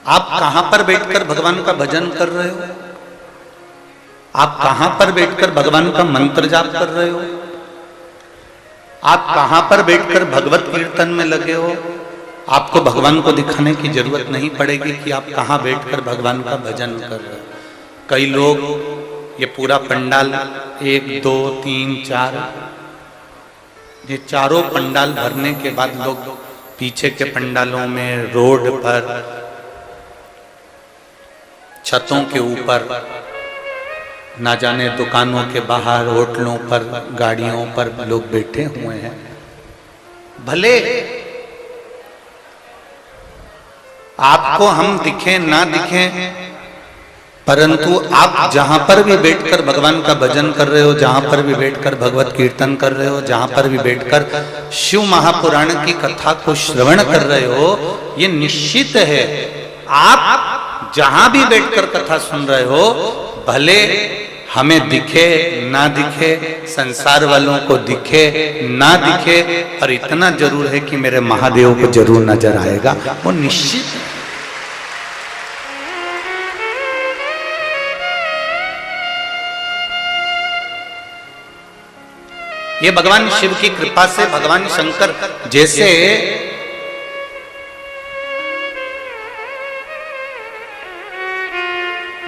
आप कहां पर बैठकर भगवान का भजन कर रहे हो? आप कहां पर बैठकर भगवान का मंत्र जाप कर रहे हो? आप कहां पर बैठकर भगवत कीर्तन में लगे हो? आपको भगवान को दिखाने की जरूरत नहीं पड़ेगी कि आप कहां बैठकर भगवान का भजन कर रहे हो। कई लोग ये पूरा पंडाल 1 2 3 4 ये चारों पंडाल भरने के बाद लोग पीछे के पंडालों में, रोड पर, छतों के ऊपर, ना जाने दुकानों के बाहर, होटलों पर, गाड़ियों पर लोग बैठे हुए हैं। भले आपको हम दिखें ना दिखें, परंतु आप जहां पर भी बैठकर भगवान का भजन कर रहे हो, जहां पर भी बैठकर भगवत कीर्तन कर रहे हो, जहां पर भी बैठकर शिव महापुराण की कथा को श्रवण कर रहे हो, ये निश्चित है आप जहां भी बैठकर कथा सुन रहे हो, भले हमें दिखे ना दिखे, संसार वालों को दिखे ना दिखे, और इतना जरूर है कि मेरे महादेव को जरूर नजर आएगा, वो निश्चित है। ये भगवान शिव की कृपा से भगवान शंकर जैसे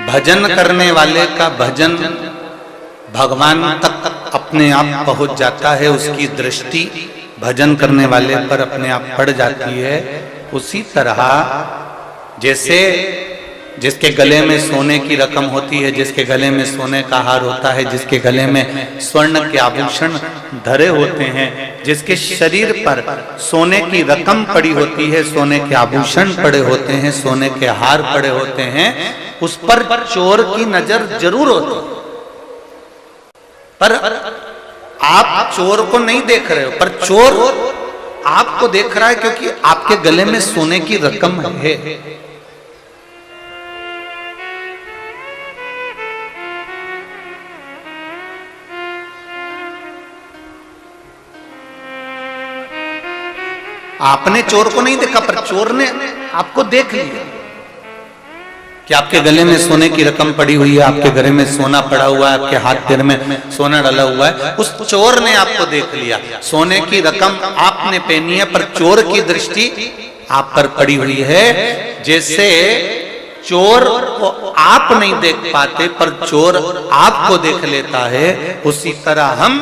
भजन करने वाले का भजन भगवान तक अपने आप पहुंच जाता है, उसकी दृष्टि भजन करने वाले पर अपने आप पड़ जाती है, उसी तरह जैसे जिसके गले में सोने की रकम होती है, जिसके गले में सोने का हार होता है, जिसके गले में स्वर्ण के आभूषण धरे होते हैं, जिसके शरीर पर सोने की रकम पड़ी होती है, सोने के आभूषण पड़े होते हैं, सोने के हार पड़े होते हैं, उस पर चोर की नजर जरूर होती है। पर आप चोर को नहीं देख रहे हो, पर चोर आपको देख रहा है क्योंकि आपके गले में सोने की रकम है। आपने चोर को नहीं देखा, पर चोर ने आपको देख लिया कि आपके गले में सोने की रकम पड़ी हुई है, आपके गले में सोना पड़ा हुआ है, आपके हाथ पैर में सोना डाला हुआ है। उस चोर ने आपको देख लिया, सोने की रकम आपने पहनी है, पर चोर की दृष्टि आप पर पड़ी हुई है। जैसे चोर को आप नहीं देख पाते, पर चोर आपको देख लेता है, उसी तरह हम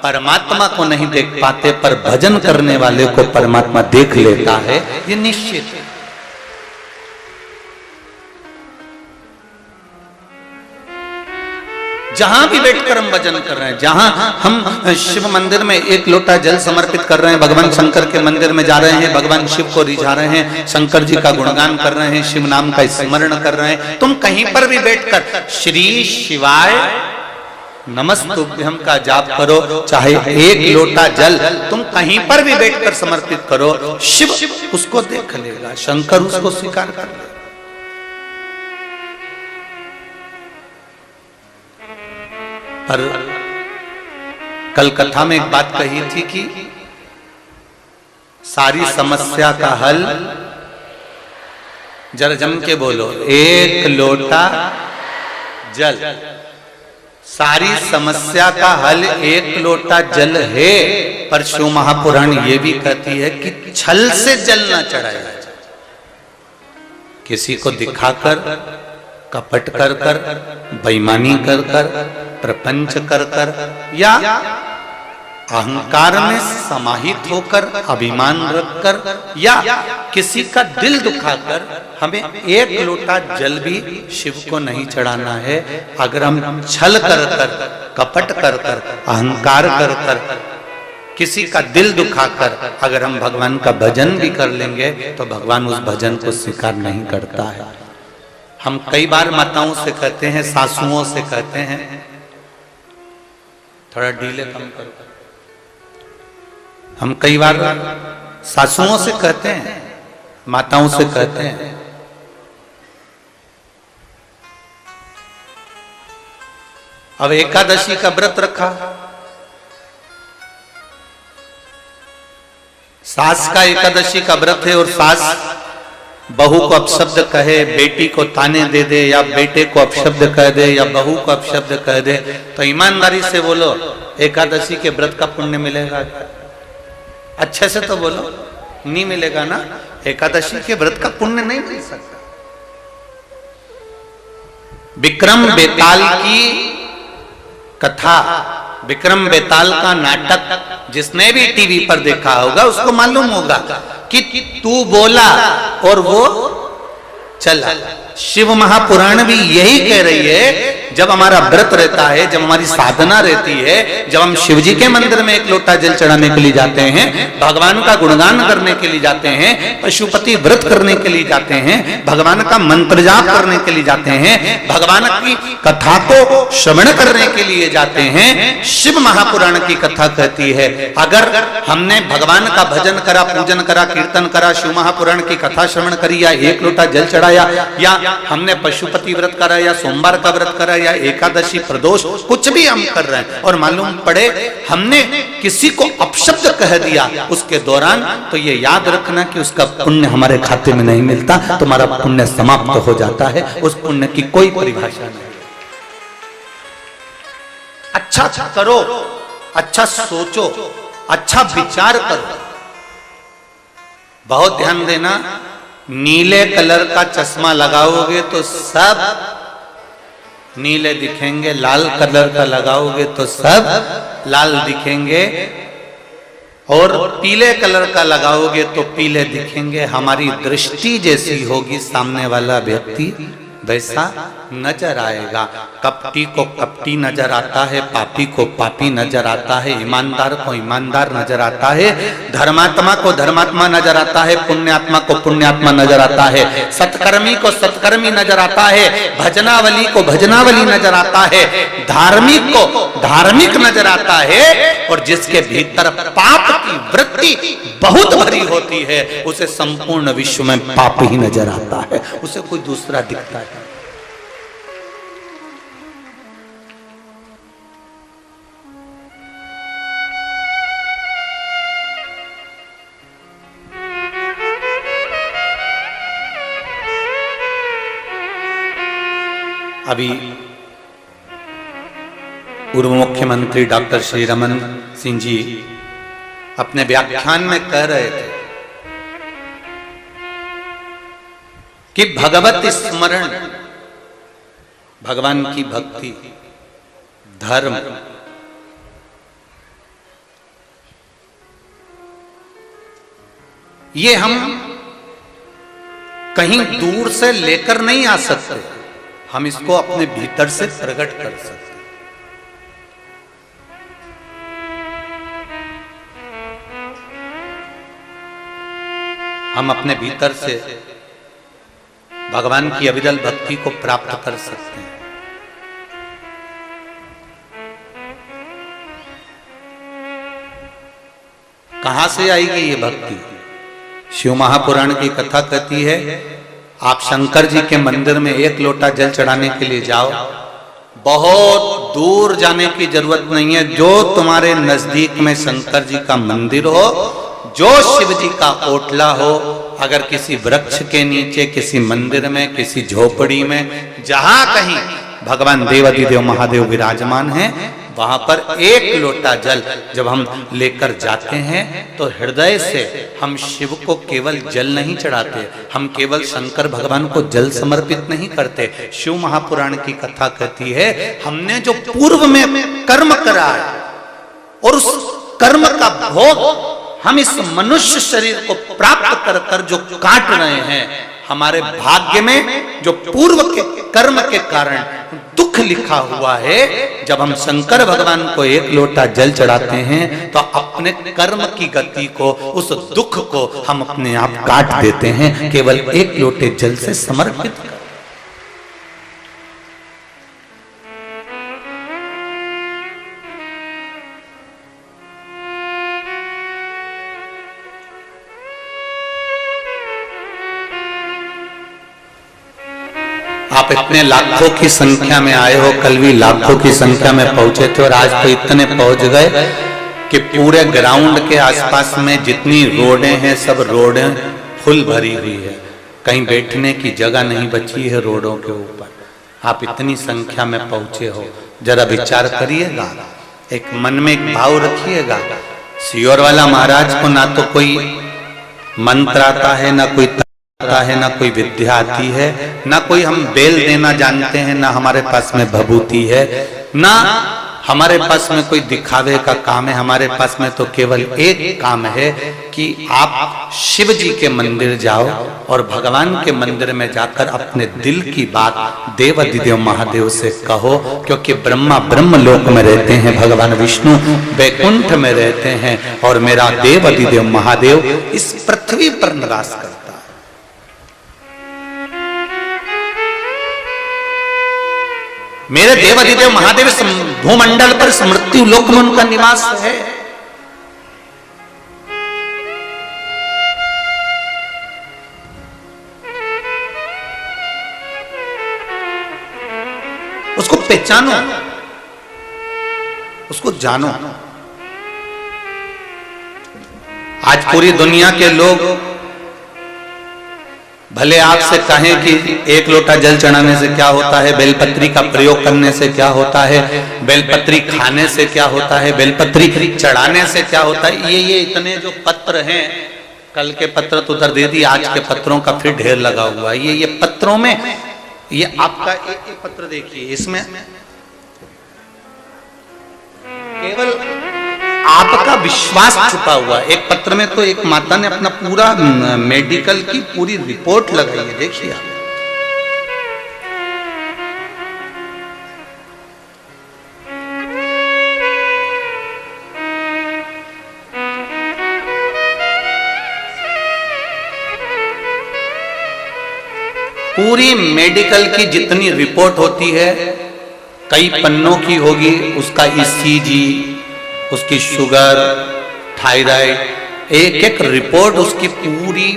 परमात्मा को नहीं देख पाते, पर भजन करने वाले को परमात्मा देख लेता है, ये निश्चित है। जहां भी बैठकर हम भजन कर रहे हैं, जहां हम शिव मंदिर में 1 लोटा जल समर्पित कर रहे हैं, भगवान शंकर के मंदिर में जा रहे हैं, भगवान शिव को रिझा रहे हैं, शंकर जी का गुणगान कर रहे हैं, शिव नाम का स्मरण कर रहे हैं, तुम कहीं पर भी बैठकर श्री शिवाय नमस्तुभ्यम का जाप करो, चाहे 1 लोटा जल तुम कहीं पर भी बैठकर समर्पित करो, शिव उसको देख लेगा, शंकर उसको स्वीकार कर लेगा। पर कल कथा में एक बात कही थी कि सारी समस्या का हल, जरा जम के बोलो, 1 लोटा जल। सारी समस्या का हल 1 लोटा जल है, पर शिव महापुराण ये भी कहती है कि छल से जल ना चढ़ाया जाए, किसी को दिखाकर, कपट कर कर, बेईमानी कर कर, प्रपंच कर कर, या अहंकार में समाहित होकर, अभिमान रखकर, या किसी का दिल दुखाकर हमें 1 लोटा जल भी शिव को नहीं चढ़ाना है। अगर हम छल कर कर, कपट कर कर, अहंकार कर कर, किसी का दिल दुखाकर अगर हम भगवान का भजन भी कर लेंगे, तो भगवान उस भजन को स्वीकार नहीं करता है। हम कई बार माताओं से कहते हैं, सासुओं से कहते हैं, थोड़ा ढीले कम करो। हम कई बार सासुओं से कहते हैं, माताओं से कहते हैं, अब एकादशी का व्रत रखा, सास का एकादशी का व्रत है और सास बहू को अपशब्द कहे, बेटी को ताने दे दे, या बेटे को अपशब्द कह दे, या बहू को अपशब्द कह दे, तो ईमानदारी से बोलो एकादशी के व्रत का पुण्य मिलेगा? अच्छे से तो बोलो, नहीं मिलेगा ना। एकादशी के व्रत का पुण्य नहीं मिल सकता। विक्रम बेताल की कथा, विक्रम बेताल का नाटक जिसने भी टीवी पर देखा होगा उसको मालूम होगा कि तू बोला और वो चला। शिव महापुराण भी यही कह रही है, जब हमारा व्रत रहता है, जब हमारी साधना रहती है, जब हम शिव जी के मंदिर में एक लोटा जल चढ़ाने के लिए जाते हैं, भगवान का गुणगान करने के लिए जाते हैं, पशुपति व्रत करने के लिए जाते हैं, भगवान का मंत्र जाप करने के लिए जाते हैं, भगवान की कथा को श्रवण करने के लिए जाते हैं, शिव महापुराण की कथा कहती है अगर हमने भगवान का भजन करा, पूजन करा, कीर्तन करा, शिव महापुराण की कथा श्रवण करी, या एक लोटा जल चढ़ाया, या हमने पशुपति व्रत करा, या सोमवार का व्रत करा, या एकादशी प्रदोष, कुछ भी हम कर रहे हैं और मालूम पड़े हमने किसी को अपशब्द कह दिया उसके दौरान, तो ये याद रखना कि उसका पुण्य हमारे खाते में नहीं मिलता, तुम्हारा पुण्य समाप्त हो जाता है। उस पुण्य की कोई परिभाषा नहीं। अच्छा करो, अच्छा सोचो, अच्छा विचार करो। बहुत ध्यान देना, नीले कलर का चश्मा लगाओगे तो सब नीले दिखेंगे, लाल कलर का लगाओगे तो सब लाल दिखेंगे, और पीले कलर का लगाओगे तो पीले दिखेंगे। हमारी दृष्टि जैसी होगी सामने वाला व्यक्ति वैसा नजर आएगा। कपटी को कपटी नजर आता है, पापी को पापी नजर आता है, ईमानदार को ईमानदार नजर आता है, धर्मात्मा को धर्मात्मा नजर आता है, पुण्यात्मा को पुण्यात्मा नजर आता है, सत्कर्मी को सत्कर्मी नजर आता है, भजनावली को भजनावली नजर आता है, धार्मिक को धार्मिक नजर आता है, और जिसके भीतर पाप की वृत्ति बहुत भरी होती है उसे संपूर्ण विश्व में पाप ही नजर आता है, उसे कोई दूसरा दिखता है। अभी पूर्व मुख्यमंत्री डॉक्टर श्री रमन सिंह जी अपने व्याख्यान में कह रहे थे कि भगवत स्मरण, भगवान की भक्ति, धर्म, ये हम कहीं दूर से लेकर नहीं आ सकते, हम इसको अपने भीतर से प्रकट कर सकते हैं। हम अपने भीतर से भगवान की अविरल भक्ति को प्राप्त कर सकते हैं। कहां से आएगी ये भक्ति? शिव महापुराण की कथा कहती है आप शंकर जी के मंदिर में एक लोटा जल चढ़ाने के लिए जाओ, बहुत दूर जाने की जरूरत नहीं है। जो तुम्हारे नजदीक में शंकर जी का मंदिर हो, जो शिव जी का ओटला हो, अगर किसी वृक्ष के नीचे, किसी मंदिर में, किसी झोपड़ी में, जहां कहीं भगवान देवाधिदेव महादेव विराजमान हैं, वहां पर एक लोटा जल जब हम लेकर जाते हैं तो हृदय से हम शिव को केवल जल नहीं चढ़ाते, हम केवल शंकर भगवान को जल समर्पित नहीं करते। शिव महापुराण की कथा कहती है हमने जो पूर्व में कर्म करा है और उस कर्म का भोग हम इस मनुष्य शरीर को प्राप्त कर कर जो काट रहे हैं, हमारे भाग्य में जो पूर्व के कर्म के कारण दुख लिखा हुआ है, जब हम शंकर भगवान को एक लोटा जल चढ़ाते हैं तो अपने कर्म की गति को, उस दुख को हम अपने आप काट देते हैं केवल एक लोटे जल से समर्पित कर। आप इतने लाखों की संख्या में आए हो, कल भी लाखों की संख्या में पहुंचे थे और आज तो इतने पहुंच गए कि पूरे ग्राउंड के आसपास में जितनी रोडें हैं सब रोडें फुल भरी हुई है। कहीं बैठने की जगह नहीं बची है रोडों के ऊपर। आप इतनी संख्या में पहुंचे हो, जरा विचार करिएगा, एक मन में एक भाव रखिएगा। सियोर वाला महाराज को ना तो कोई मंत्र आता है, ना कोई आता है, ना कोई विद्या आती है, ना कोई हम बेल देना जानते हैं, ना हमारे पास में भभूति है, ना हमारे पास में कोई दिखावे का काम है। हमारे पास में तो केवल एक काम है कि आप शिव जी के मंदिर जाओ और भगवान के मंदिर में जाकर अपने दिल की बात देवाधिदेव महादेव से कहो, क्योंकि ब्रह्मा ब्रह्म लोक में रहते हैं, भगवान विष्णु वैकुंठ में रहते हैं और मेरा देवाधिदेव महादेव इस पृथ्वी पर निवास करता है। मेरे देवाधिदेव महादेव भूमंडल पर मृत्यु लोक में उनका निवास है। उसको पहचानो, उसको जानो। आज पूरी दुनिया के लोग भले आपसे कहें कि एक लोटा जल चढ़ाने से क्या होता है, बेलपत्री का प्रयोग करने से क्या होता है, बेलपत्री खाने से क्या होता है, बेलपत्री चढ़ाने से क्या होता है, ये इतने जो पत्र हैं, कल के पत्र तो उधर दे दी, आज के पत्रों का फिर ढेर लगा हुआ है। ये पत्रों में, ये आपका एक पत्र देखिए, इसमें केवल आपका विश्वास छुपा हुआ। एक पत्र में तो एक माता ने अपना पूरा मेडिकल की पूरी रिपोर्ट लगाई है, देखिए आप। पूरी मेडिकल की जितनी रिपोर्ट होती है, कई पन्नों की होगी, उसका ईसीजी, उसकी शुगर, थायराइड, एक एक रिपोर्ट उसकी पूरी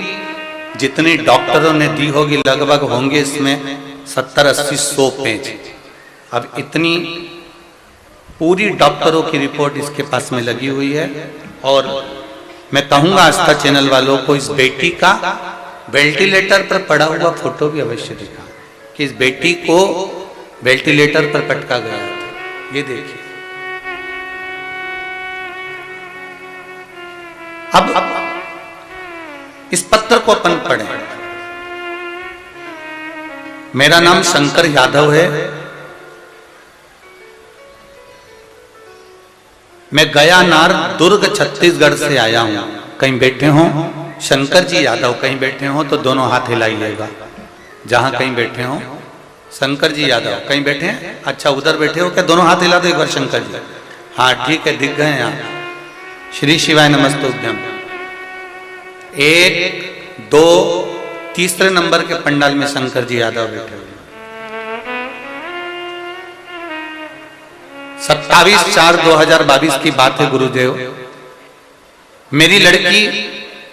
जितनी डॉक्टरों ने दी होगी, लगभग होंगे इसमें 70-80-100 पेज। अब इतनी पूरी डॉक्टरों की रिपोर्ट इसके पास में लगी हुई है। और मैं कहूंगा आस्था चैनल वालों को इस बेटी का वेंटिलेटर पर पड़ा हुआ फोटो भी अवश्य दिखा, कि इस बेटी को वेंटिलेटर पर पटका गया था। ये देखिए, अब इस पत्र को अपन पढ़ें। मेरा नाम शंकर यादव है। मैं गयानार दुर्ग छत्तीसगढ़ से आया हूं। कहीं बैठे हो शंकर जी यादव, कहीं बैठे हो तो दोनों हाथ हिलाइएगा। जहां कहीं बैठे हो शंकर जी यादव, कहीं बैठे हैं? अच्छा, उधर बैठे हो क्या? दोनों हाथ हिला दो एक बार शंकर जी। हाँ ठीक है, दिख गए आप। श्री शिवाय नमस्तुभ्यम। 1, 2, तीसरे नंबर के पंडाल में शंकर जी यादव बैठे हुए। 27/4/2022 की बात है गुरुदेव। मेरी लड़की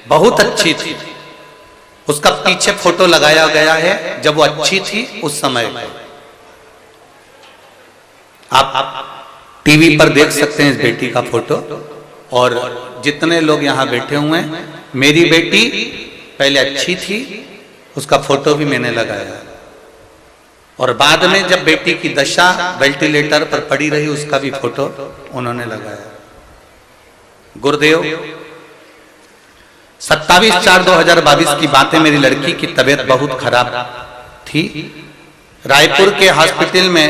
बहुत अच्छी थी, उसका पीछे फोटो लगाया गया है जब वो अच्छी थी उस समय। आप टीवी पर देख सकते हैं इस बेटी का फोटो। और जितने लोग यहाँ बैठे हुए हैं, मेरी बेटी पहले अच्छी थी, उसका फोटो भी मैंने लगाया। और बाद में जब बेटी की दशा वेंटिलेटर पर पड़ी रही, उसका भी फोटो उन्होंने लगाया। गुरुदेव 27/4/2022 की बात है। मेरी लड़की की तबीयत बहुत खराब थी। रायपुर के हॉस्पिटल में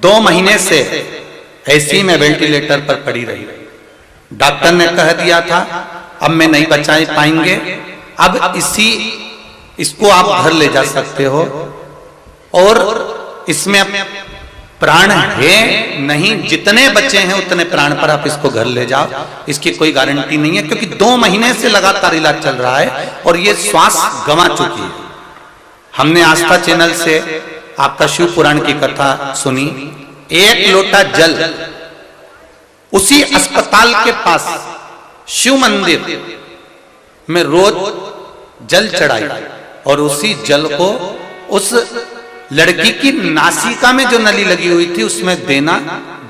2 महीने से ऐसी में वेंटिलेटर पर पड़ी रही। डॉक्टर ने कह दिया था अब मैं नहीं बचा पाएंगे, अब इसको आप घर ले जा सकते हो, और इसमें प्राण है नहीं, जितने बचे हैं उतने प्राण पर आप इसको घर ले जाओ, इसकी कोई गारंटी नहीं है, क्योंकि 2 महीने से लगातार इलाज चल रहा है और ये श्वास गंवा चुकी है। हमने आस्था चैनल से आपका शिव पुराण की कथा सुनी। 1 लोटा जल उसी अस्पताल के पास शिव मंदिर में रोज जल चढ़ाई, और उसी जल को उस लड़की की नासिका में जो नली लगी हुई थी उसमें देना।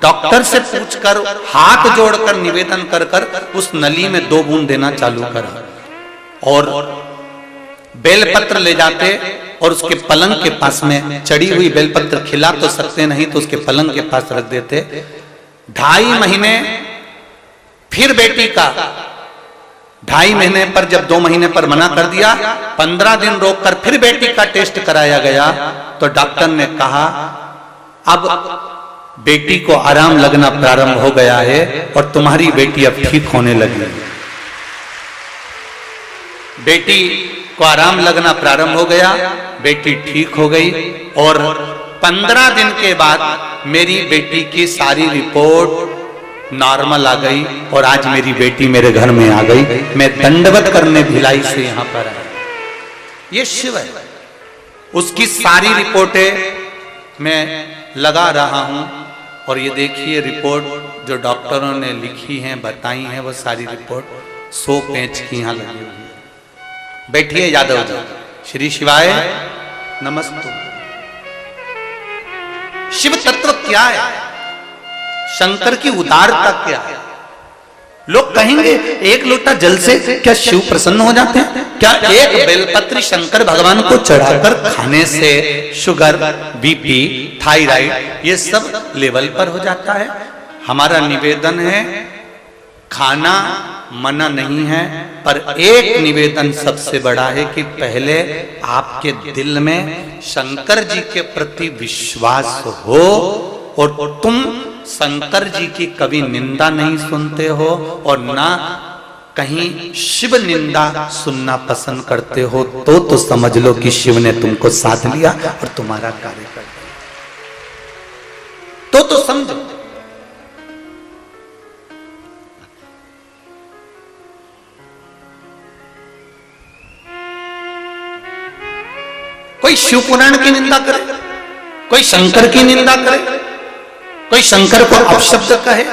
डॉक्टर से पूछकर, हाथ जोड़कर निवेदन कर उस नली में 2 बूंद देना चालू करा। और बेलपत्र ले जाते और उसके पलंग के पास में, चढ़ी हुई बेलपत्र खिला तो सकते नहीं तो उसके पलंग के पास रख देते। 2.5 महीने फिर बेटी का, 2.5 महीने पर जब 2 महीने पर मना कर दिया, 15 दिन रोककर फिर बेटी का टेस्ट कराया गया तो डॉक्टर ने कहा अब बेटी को आराम लगना प्रारंभ हो गया है और तुम्हारी बेटी अब ठीक होने लगी। बेटी को आराम लगना प्रारंभ हो गया, बेटी ठीक हो गई और 15 दिन के बाद मेरी बेटी की सारी रिपोर्ट नॉर्मल आ गई और आज मेरी बेटी मेरे घर में आ गई। मैं दंडवत करने भिलाई से यहां पर आया। ये शिव है, उसकी सारी रिपोर्टें मैं लगा रहा हूं और ये देखिए रिपोर्ट जो डॉक्टरों ने लिखी हैं, बताई हैं, वो सारी रिपोर्ट 100 पेज की यहां लगी हुई है। बैठिए यादव जी। श्री शिवाय नमस्तु। शिव तत्व क्या है, शंकर की उदारता क्या है? लोग कहेंगे एक लोटा जल से क्या शिव प्रसन्न हो जाते हैं? क्या एक बेलपत्र शंकर भगवान को चढ़ाकर खाने से शुगर, बीपी, थायराइड ये सब लेवल पर हो जाता है? हमारा निवेदन है, खाना मना नहीं है, पर एक निवेदन सबसे बड़ा है कि पहले आपके दिल में शंकर जी के प्रति विश्वास हो और तुम शंकर जी की कभी निंदा नहीं सुनते हो और ना कहीं शिव निंदा सुनना पसंद करते हो तो समझ लो कि शिव ने तुमको साथ लिया और तुम्हारा कार्य कर दिया। तो समझो। कोई शिव पुराण की निंदा करे, कोई शंकर की निंदा करे, कोई शंकर को अपशब्द कहे,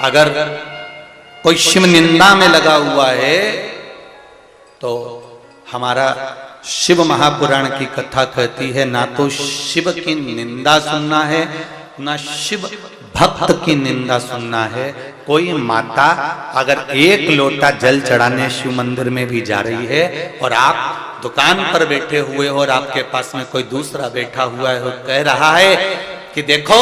अगर कोई शिव निंदा में लगा हुआ है तो हमारा शिव महापुराण की कथा कहती है ना तो शिव की निंदा सुनना है ना शिव भक्त की निंदा सुनना है। कोई माता अगर एक लोटा जल चढ़ाने शिव मंदिर में भी जा रही है और आप दुकान पर बैठे हुए हो और आपके पास में कोई दूसरा बैठा हुआ है और कह रहा है कि देखो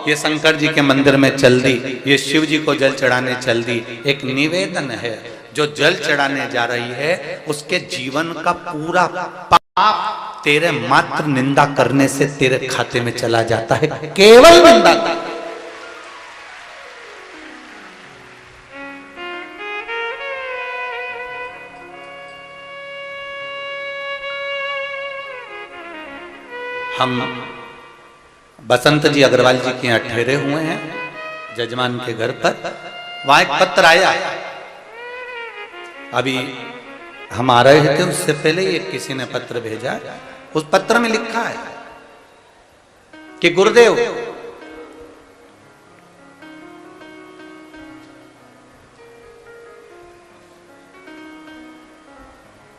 ये शंकर जी के मंदिर में चल दी, ये शिव जी को जल चढ़ाने चल दी, एक निवेदन है जो जल चढ़ाने जा रही है उसके जीवन का पूरा पाप तेरे मात्र निंदा करने से तेरे खाते में चला जाता है, केवल निंदा का। हम बसंत जी अग्रवाल जी के यहाँ ठहरे हुए हैं जजमान के घर पर। वहां एक पत्र आया, अभी हम आ रहे थे उससे पहले ही किसी ने पत्र भेजा। उस पत्र में लिखा है कि गुरुदेव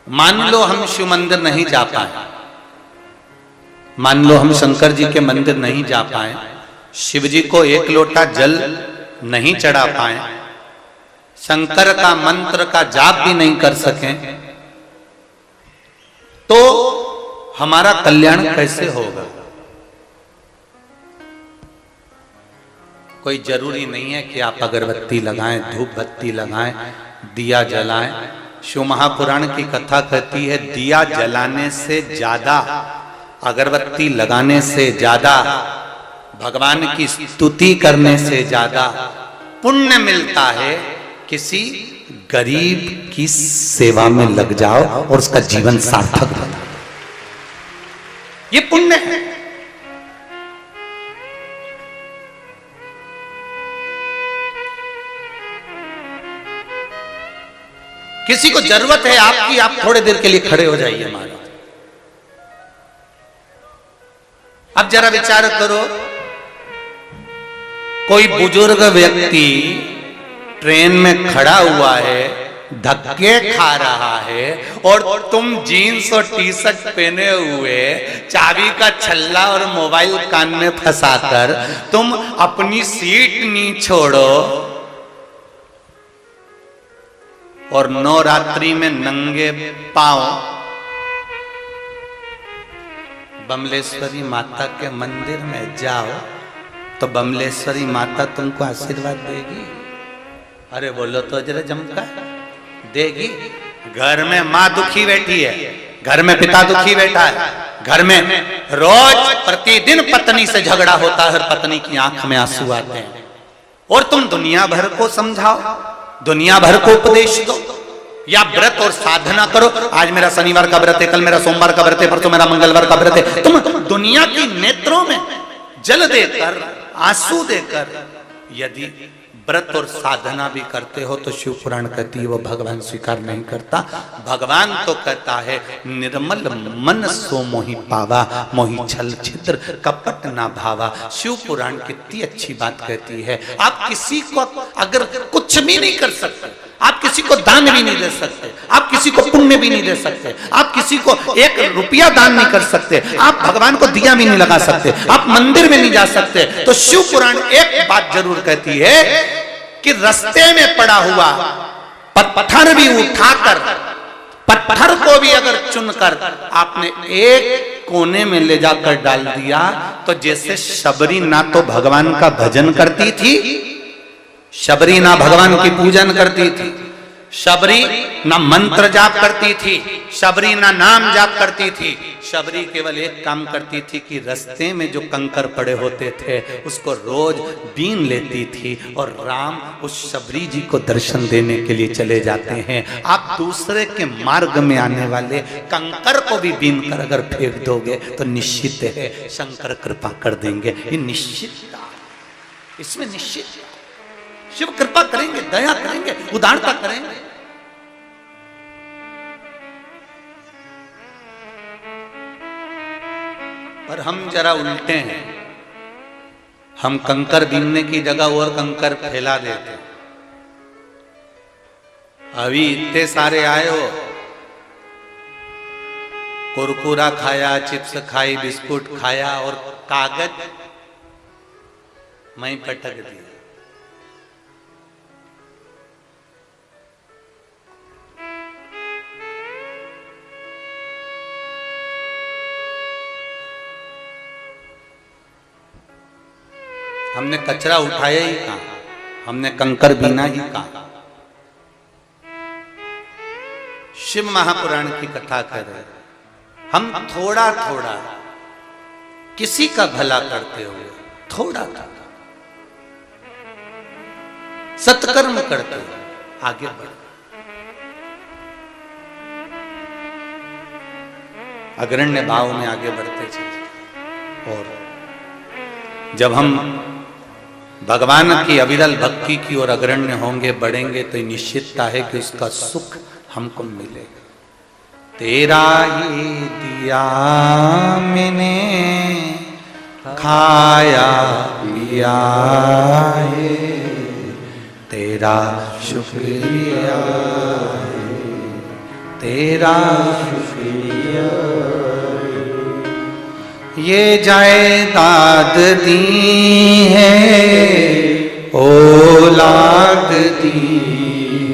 मान लो हम शिव मंदिर नहीं जा पाए, मान लो हम शंकर जी के मंदिर नहीं जा पाए, शिव जी को एक लोटा जल नहीं चढ़ा पाए, शंकर का मंत्र का जाप भी नहीं कर सके, तो हमारा कल्याण कैसे होगा? कोई जरूरी नहीं है कि आप अगरबत्ती लगाएं, धूप बत्ती लगाएं, दिया जलाएं। शिव महापुराण की कथा कहती है दिया जलाने से ज्यादा, अगरबत्ती लगाने से ज्यादा, भगवान की स्तुति करने से ज्यादा पुण्य मिलता है किसी गरीब की सेवा में लग जाओ और उसका जीवन सार्थक बना। ये पुण्य है। किसी को जरूरत है आपकी, आप थोड़े देर के लिए खड़े हो जाइए हमारा। अब जरा विचार करो, कोई बुजुर्ग व्यक्ति ट्रेन में खड़ा हुआ है, धक्के खा रहा है और तुम जीन्स और टी शर्ट पहने हुए चाबी का छल्ला और मोबाइल कान में फंसाकर तुम अपनी सीट नहीं छोड़ो और नवरात्रि में नंगे पांव बमलेश्वरी माता के मंदिर में जाओ तो बमलेश्वरी माता तुमको आशीर्वाद देगी। अरे बोलो तो जरा जमका देगी। घर में माँ दुखी बैठी है, घर में पिता दुखी बैठा है, घर में रोज प्रतिदिन पत्नी से झगड़ा होता है, हर पत्नी की आंख में आंसू आते हैं और तुम दुनिया भर को समझाओ, दुनिया भर को उपदेश दो या व्रत और साधना करो। आज मेरा शनिवार का व्रत है, कल मेरा सोमवार का व्रत है, परसों मेरा मंगलवार का व्रत है। तुम दुनिया की नेत्रों में जल देकर आंसू देकर यदि व्रत और साधना भी करते हो तो शिव पुराण कहती है वो भगवान स्वीकार नहीं करता। भगवान तो कहता है निर्मल मन सो मोहि पावा, मोहि छल छिद्र कपट ना भावा। शिव पुराण कितनी अच्छी बात कहती है। आप किसी को अगर कुछ भी नहीं कर सकते, आप किसी को दान भी नहीं दे सकते, आप किसी को पुण्य भी नहीं दे सकते, आप किसी को 1 रुपया दान नहीं कर सकते, आप भगवान को दिया भी नहीं लगा सकते, आप मंदिर में नहीं जा सकते, तो शिव पुराण एक बात जरूर कहती है कि रास्ते में पड़ा हुआ पत्थर भी उठाकर, पत्थर को भी अगर चुनकर आपने एक कोने में ले जाकर डाल दिया तो जैसे शबरी ना तो भगवान का भजन करती थी, शबरी ना भगवान की पूजन करती थी, शबरी ना मंत्र जाप करती थी, शबरी ना नाम जाप करती थी, शबरी केवल एक काम करती थी कि रास्ते में जो कंकर पड़े होते थे उसको रोज बीन लेती थी और राम उस शबरी जी को दर्शन देने के लिए चले जाते हैं। आप दूसरे के मार्ग में आने वाले कंकर को भी बीन कर अगर फेंक दोगे तो निश्चित है शंकर कृपा कर देंगे। ये निश्चित, इसमें निश्चित शिव कृपा करेंगे, दया करेंगे, उदारता करेंगे। पर हम जरा उल्टे हैं, हम कंकर बीनने की जगह और कंकर फैला देते। अभी इतने सारे आए हो, कुरकुरा खाया, चिप्स खाई, बिस्कुट खाया और कागज मैं पटक दिया। हमने कचरा उठाया ही कहाँ, हमने कंकर बीना ही कहाँ। शिव महापुराण की कथा कर रहे, हम थोड़ा थोड़ा किसी का भला करते हुए थोड़ा थोड़ा सत्कर्म करते हुए आगे बढ़, अग्रण्य भाव में आगे बढ़ते चले। और जब हम भगवान की अविरल भक्ति की ओर अग्रण्य होंगे, बढ़ेंगे तो निश्चितता है कि उसका सुख हमको मिलेगा। तेरा ही दिया मैंने खाया पिया है, तेरा शुक्रिया है, तेरा शुक्रिया। ये जायदाद दी है, औलाद दी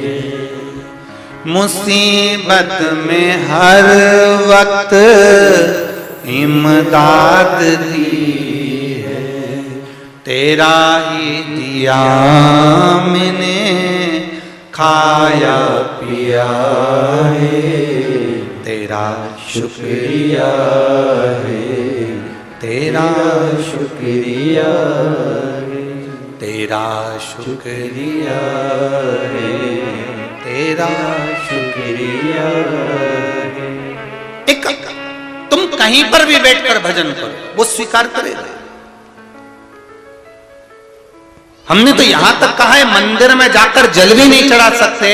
है, मुसीबत में हर वक्त इमदाद दी है। तेरा ही दिया मैंने खाया पिया है, तेरा शुक्रिया है, तेरा शुक्रिया है, तेरा शुक्रिया है, तेरा शुक्रिया है। एक तुम कहीं पर भी बैठकर भजन करो, वो स्वीकार करेगा। हमने तो यहां तक कहा है मंदिर में जाकर जल भी नहीं चढ़ा सकते,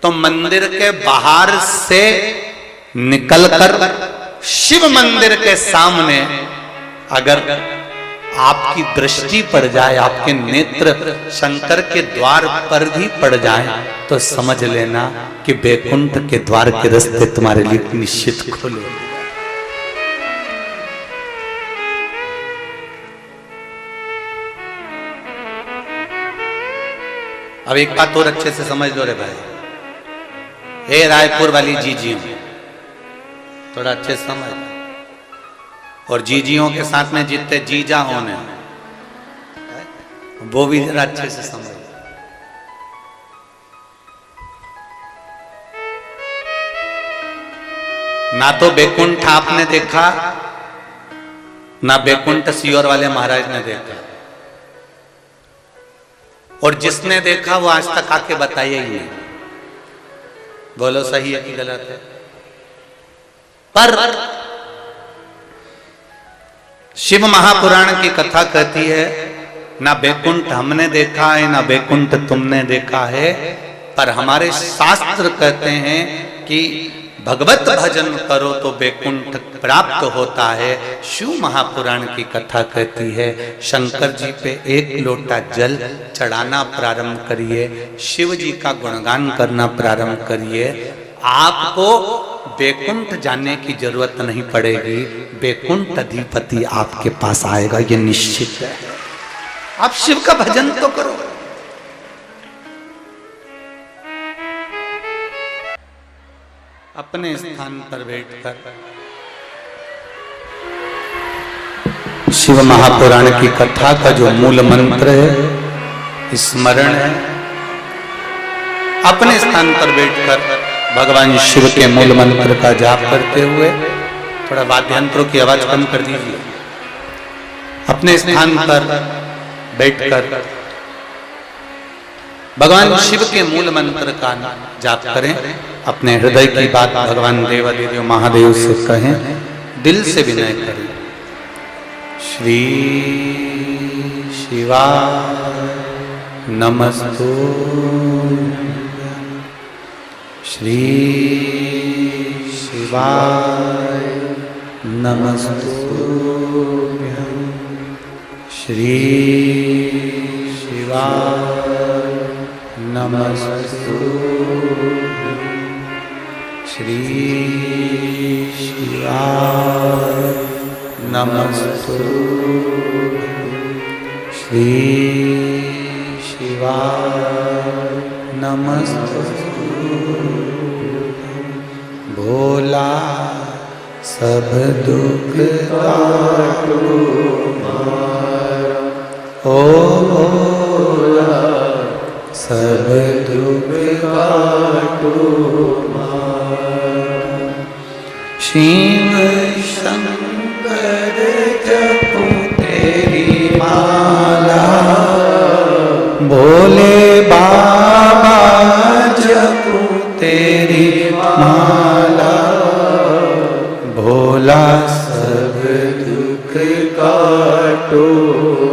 तो मंदिर के बाहर से निकलकर शिव मंदिर के सामने अगर आपकी दृष्टि पड़ जाए, आपके नेत्र शंकर के द्वार पर भी पड़ जाए, तो समझ लेना कि बैकुंठ के द्वार के रास्ते तुम्हारे लिए निश्चित खुले। अब एक बात और अच्छे से समझ लो रे भाई, हे रायपुर वाली जीजियों, थोड़ा अच्छे से समझ, और जीजियों के साथ में जितने जीजा होने वो भी जरा अच्छे से समझ। ना तो बैकुंठ आपने देखा, ना बैकुंठ सीहोर वाले महाराज ने देखा, और जिसने देखा वो आज तक आके बताइए ही नहीं। बोलो सही है कि गलत है? पर शिव महापुराण की कथा कहती है, ना बैकुंठ हमने देखा है, ना बैकुंठ तुमने देखा है, पर हमारे शास्त्र कहते हैं कि भगवत भजन करो तो बैकुंठ प्राप्त होता है। शिव महापुराण की कथा कहती है, शंकर जी पे एक लोटा जल चढ़ाना प्रारंभ करिए, शिव जी का गुणगान करना प्रारंभ करिए, आपको बैकुंठ जाने की जरूरत नहीं पड़ेगी, बैकुंठ अधिपति आपके पास आएगा, ये निश्चित है। आप शिव का भजन तो करो। अपने स्थान पर बैठकर शिव महापुराण की कथा का जो मूल मंत्र है, स्मरण है, अपने स्थान पर बैठकर भगवान शिव के मूल मंत्र का जाप करते हुए, थोड़ा वाद्यंत्रों की आवाज कम कर दीजिए, अपने स्थान पर बैठकर भगवान शिव के मूल मंत्र का जाप करें। अपने हृदय की बात भगवान देवादिदेव महादेव से कहें, दिल से विनय करें। श्री शिवाय नमस्तु, श्री शिवाय नमस्तु, श्री शिवाय नमस्तु, श्री शिवाय नमस्तु, श्री शिवाय नमस्तु। भोला सब दुख काटो मारा, ओ भोला सब दुख काटो मारा। शिव शंकर जपो तेरी माला, भोले बाबा जपो तेरी माला, भोला सब दुख काटो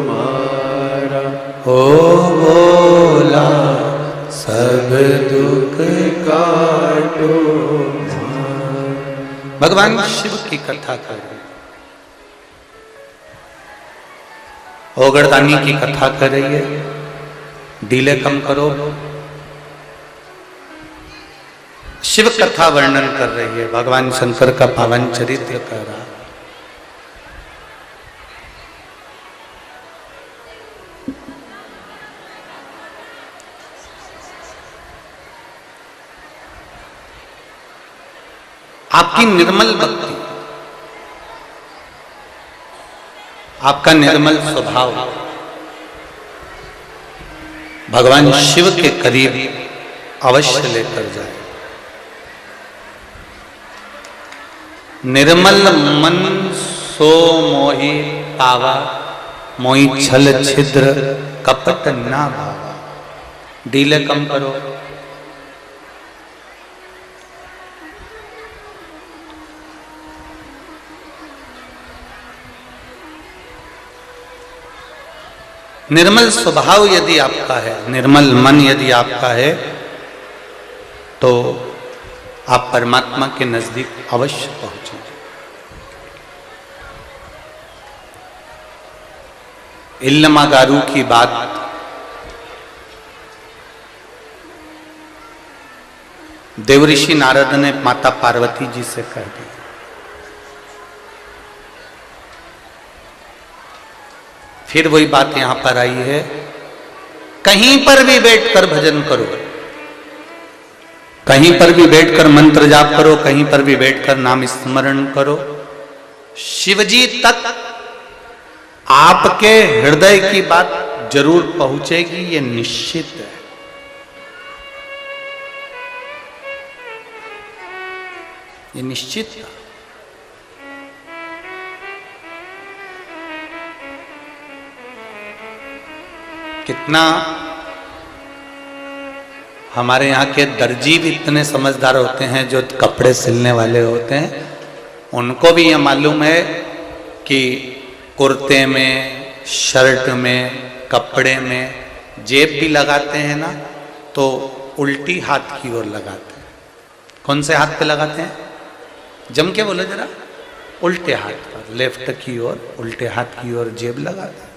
मारा, ओ भोला सब दुख काटो मारा। भगवान शिव की कथा करो, ओगरदानी की कथा कर रही है, डीले कम करो, शिव कथा वर्णन कर रही है, भगवान शंकर का पावन चरित्र कर रहा है। आपकी निर्मल भक्ति, आपका निर्मल स्वभाव भगवान शिव के करीब अवश्य लेकर जाए। निर्मल मन सो मोहि पावा, मोहि छल छिद्र कपट ना भावा। डीले कम करो। निर्मल स्वभाव यदि आपका है, निर्मल मन यदि आपका है, तो आप परमात्मा के नजदीक अवश्य पहुंचेंगे। इल्लमागारू की बात देवऋषि नारद ने माता पार्वती जी से कह दी। फिर वही बात यहां पर आई है, कहीं पर भी बैठकर भजन करो, कहीं पर भी बैठकर मंत्र जाप करो, कहीं पर भी बैठकर नाम स्मरण करो, शिवजी तक आपके हृदय की बात जरूर पहुंचेगी, ये निश्चित है। ये निश्चित है। कितना हमारे यहाँ के दर्जी भी इतने समझदार होते हैं, जो कपड़े सिलने वाले होते हैं, उनको भी ये मालूम है कि कुर्ते में, शर्ट में, कपड़े में जेब भी लगाते हैं ना, तो उल्टी हाथ की ओर लगाते हैं। कौन से हाथ पे लगाते हैं? जम के बोलो जरा। उल्टे हाथ पर, लेफ्ट की ओर, उल्टे हाथ की ओर जेब लगाते हैं।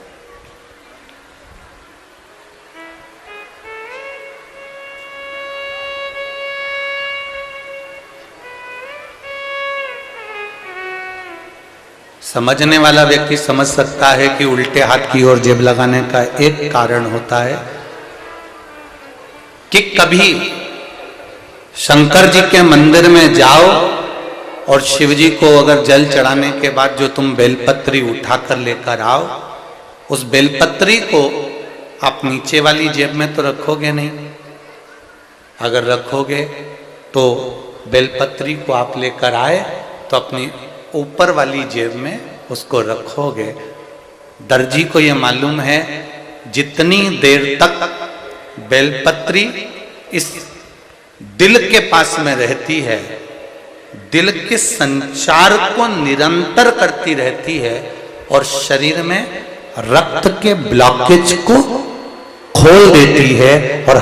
समझने वाला व्यक्ति समझ सकता है कि उल्टे हाथ की ओर जेब लगाने का एक कारण होता है कि कभी शंकर जी के मंदिर में जाओ और शिव जी को अगर जल चढ़ाने के बाद जो तुम बेलपत्री उठाकर लेकर आओ, उस बेलपत्री को आप नीचे वाली जेब में तो रखोगे नहीं। अगर रखोगे तो बेलपत्री को आप लेकर आए तो अपनी ऊपर वाली जेब में उसको रखोगे। दर्जी को यह मालूम है, जितनी देर तक बेलपत्री इस दिल के पास में रहती है, दिल के संचार को निरंतर करती रहती है और शरीर में रक्त के ब्लॉकेज को खोल देती है और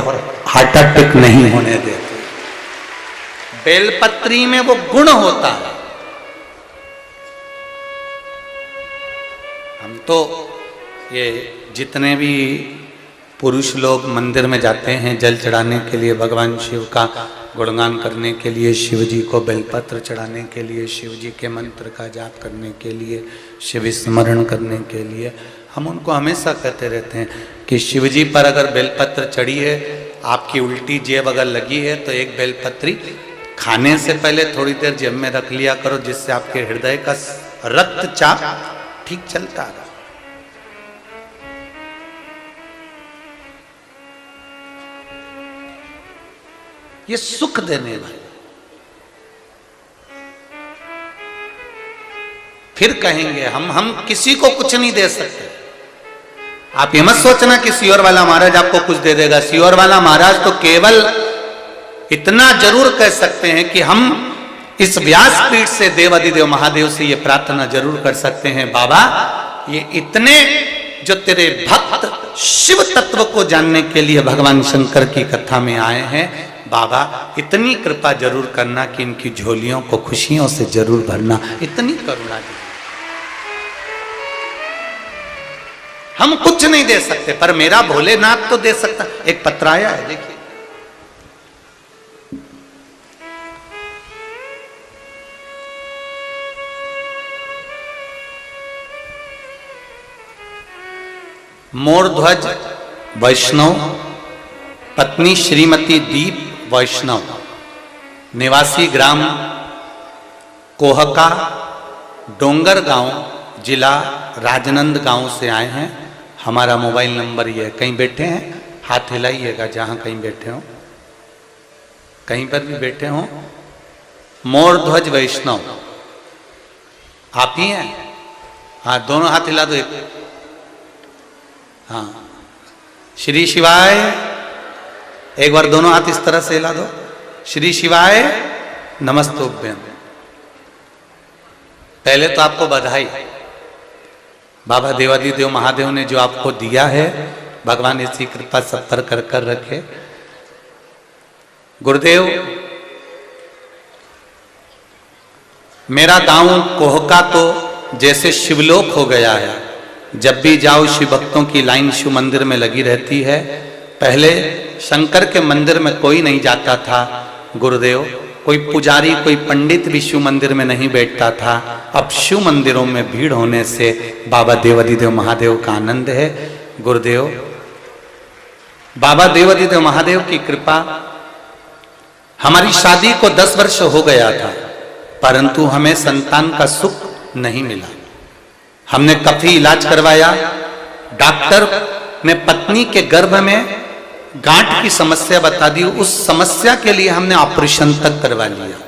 हार्ट अटैक नहीं होने देती। बेलपत्री में वो गुण होता है। हम तो ये जितने भी पुरुष लोग मंदिर में जाते हैं जल चढ़ाने के लिए, भगवान शिव का गुणगान करने के लिए, शिव जी को बेलपत्र चढ़ाने के लिए, शिव जी के मंत्र का जाप करने के लिए, शिव स्मरण करने के लिए, हम उनको हमेशा कहते रहते हैं कि शिव जी पर अगर बेलपत्र चढ़ी है, आपकी उल्टी जेब अगर लगी है, तो एक बेलपत्री खाने से पहले थोड़ी देर जेब में रख लिया करो, जिससे आपके हृदय का रक्तचाप ठीक चलता रहा। ये सुख देने वाले। फिर कहेंगे हम किसी को कुछ नहीं दे सकते। आप ये मत सोचना कि सियोर वाला महाराज आपको कुछ दे देगा। सियोर वाला महाराज तो केवल इतना जरूर कह सकते हैं कि हम इस व्यासपीठ से देवाधिदेव महादेव से ये प्रार्थना जरूर कर सकते हैं, बाबा ये इतने जो तेरे भक्त शिव तत्व को जानने के लिए भगवान शंकर की कथा में आए हैं, बाबा इतनी कृपा जरूर करना कि इनकी झोलियों को खुशियों से जरूर भरना, इतनी करुणा दी। हम कुछ नहीं दे सकते, पर मेरा भोलेनाथ तो दे सकता। एक पत्र आया है, देखिए। मोरध्वज वैष्णव, पत्नी श्रीमती दीप वैष्णव, निवासी ग्राम कोहका, डोंगर गांव, जिला राजनंदगांव से आए हैं। हमारा मोबाइल नंबर ये है। कहीं बैठे हैं हाथ हिलाइएगा, जहां कहीं बैठे हो, कहीं पर भी बैठे हो। मोरध्वज वैष्णव आप ही हैं? हाँ, दोनों हाथ हिला दो। एक हाँ, श्री शिवाय, एक बार दोनों हाथ इस तरह से हिला दो। श्री शिवाय नमस्तुभ्यम। पहले तो आपको बधाई, बाबा देवाधिदेव महादेव ने जो आपको दिया है, भगवान इसी कृपा सब पर कर कर रखे। गुरुदेव, मेरा गांव कोहका तो जैसे शिवलोक हो गया है, जब भी जाओ शिव भक्तों की लाइन शिव मंदिर में लगी रहती है। पहले शंकर के मंदिर में कोई नहीं जाता था गुरुदेव, कोई पुजारी कोई पंडित भी शिव मंदिर में नहीं बैठता था। अब शिव मंदिरों में भीड़ होने से बाबा देवाधिदेव महादेव का आनंद है। गुरुदेव बाबा देवाधिदेव महादेव की कृपा, हमारी शादी को 10 वर्ष हो गया था, परंतु हमें संतान का सुख नहीं मिला। हमने काफी इलाज करवाया, डॉक्टर ने पत्नी के गर्भ में गांठ की समस्या बता दी, उस समस्या के लिए हमने ऑपरेशन तक करवा लिया,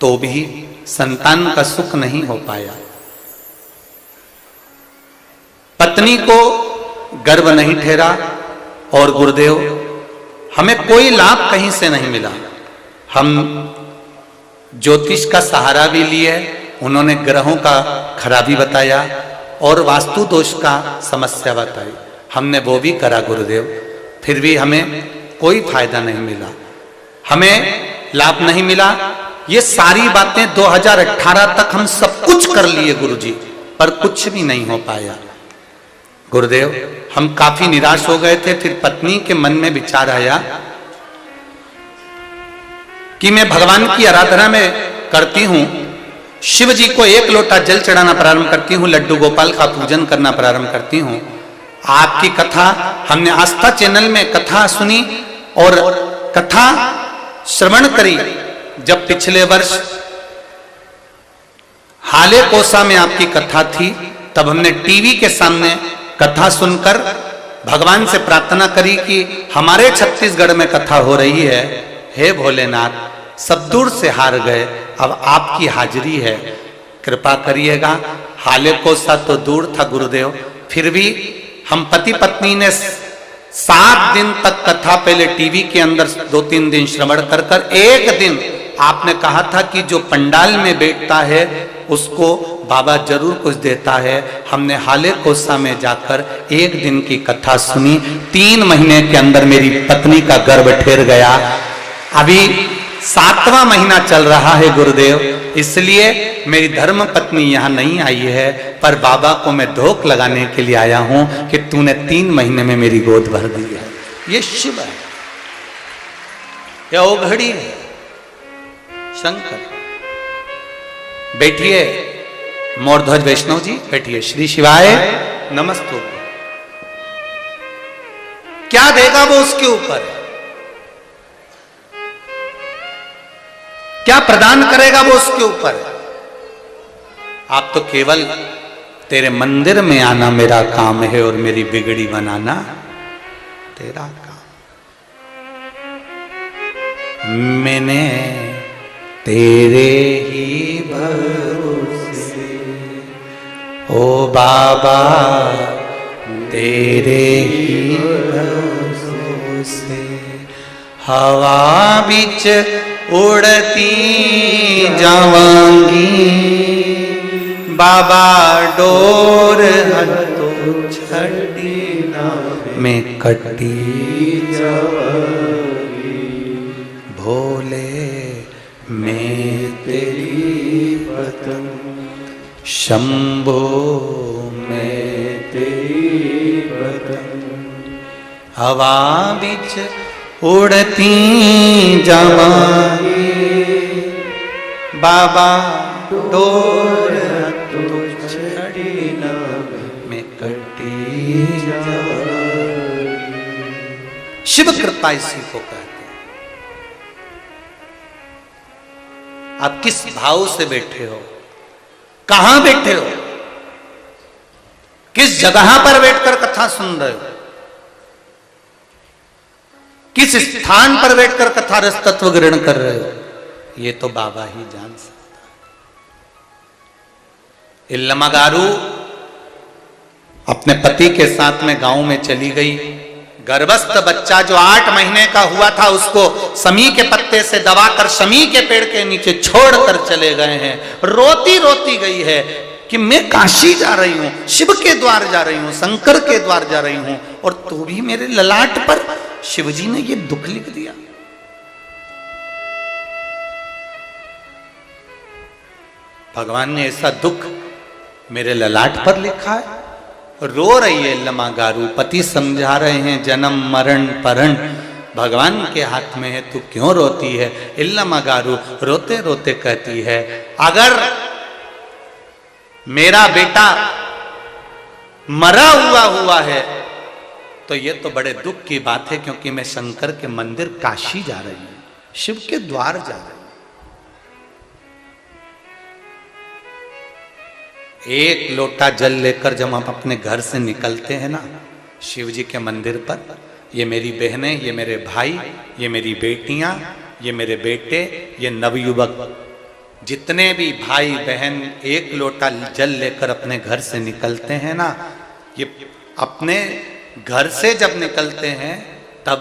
तो भी संतान का सुख नहीं हो पाया। पत्नी को गर्भ नहीं ठहरा और गुरुदेव हमें कोई लाभ कहीं से नहीं मिला। हम ज्योतिष का सहारा भी लिए, उन्होंने ग्रहों का खराबी बताया और वास्तु दोष का समस्या बताई, हमने वो भी करा गुरुदेव, फिर भी हमें कोई फायदा नहीं मिला, हमें लाभ नहीं मिला। ये सारी बातें 2018 तक हम सब कुछ कर लिए गुरुजी, पर कुछ भी नहीं हो पाया। गुरुदेव हम काफी निराश हो गए थे। फिर पत्नी के मन में विचार आया कि मैं भगवान की आराधना में करती हूं, शिव जी को 1 लोटा जल चढ़ाना प्रारंभ करती हूं, लड्डू गोपाल का पूजन करना प्रारंभ करती हूं। आपकी कथा हमने आस्था चैनल में कथा सुनी और कथा श्रवण करी। जब पिछले वर्ष हाले कोसा में आपकी कथा थी, तब हमने टीवी के सामने कथा सुनकर भगवान से प्रार्थना करी कि हमारे छत्तीसगढ़ में कथा हो रही है, हे भोलेनाथ, सब दूर से हार गए, अब आपकी हाजिरी है, कृपा करिएगा। हाले कोसा तो दूर था गुरुदेव, फिर भी हम पति पत्नी ने 7 दिन तक कथा पहले टीवी के अंदर 2-3 दिन श्रवण कर कर, एक दिन आपने कहा था कि जो पंडाल में बैठता है उसको बाबा जरूर कुछ देता है। हमने हाले कोसा में जाकर 1 दिन की कथा सुनी, 3 महीने के अंदर मेरी पत्नी का गर्भ ठहर गया। अभी 7वां महीना चल रहा है गुरुदेव, इसलिए मेरी धर्म पत्नी यहाँ नहीं आई है, पर बाबा को मैं धोख लगाने के लिए आया हूं कि तूने 3 महीने में मेरी गोद भर दी है। ये शिव है, यह ओघड़ी है, शंकर। बैठिए मोरध्वज वैष्णव जी, बैठिए। श्री शिवाय नमस्तु। क्या देगा वो उसके ऊपर, क्या प्रदान करेगा वो उसके ऊपर। आप तो केवल तेरे मंदिर में आना मेरा काम है और मेरी बिगड़ी बनाना तेरा काम। मैंने तेरे ही भरोसे ओ बाबा, तेरे ही भरोसे हवा बीच उड़ती जावांगी, बाबा डोर हतो छड़ी में कटी जावांगी, भोले मैं तेरी पतंग, शंभो मैं तेरी पतंग, हवा बीच उड़ती जावांगी, बाबा डोर तो छड़ी में कटी जावांगी। शिव कृपा इसी को कहते हैं। आप किस भाव से बैठे हो, कहां बैठे हो, किस जगह पर बैठकर कथा सुन रहे हो, किस स्थान पर बैठकर कथा रस तत्व ग्रहण कर रहे हो, ये तो बाबा ही जान सकता है। इल्लमगारू अपने पति के साथ में गांव में चली गई। गर्भस्थ बच्चा जो 8 महीने का हुआ था उसको शमी के पत्ते से दबाकर शमी के पेड़ के नीचे छोड़कर चले गए हैं। रोती रोती गई है कि मैं काशी जा रही हूं, शिव के द्वार जा रही हूं, शंकर के द्वार जा रही हूं, और तू भी मेरे ललाट पर शिवजी ने ये दुख लिख दिया। भगवान ने ऐसा दुख मेरे ललाट पर लिखा है, रो रही है लमा गारू, पति समझा रहे हैं जन्म मरण परण भगवान के हाथ में है, तू क्यों रोती है। इल्लमा गारू रोते रोते कहती है, अगर मेरा बेटा मरा हुआ है तो ये तो बड़े दुख की बात है, क्योंकि मैं शंकर के मंदिर काशी जा रही हूं, शिव के द्वार जा रही हूं। एक लोटा जल लेकर जब हम अपने घर से निकलते हैं ना शिव जी के मंदिर पर, ये मेरी बहनें, ये मेरे भाई, ये मेरी बेटियां, ये मेरे बेटे, ये नवयुवक, जितने भी भाई बहन एक लोटा जल लेकर अपने घर से निकलते हैं ना, ये अपने घर से जब निकलते हैं तब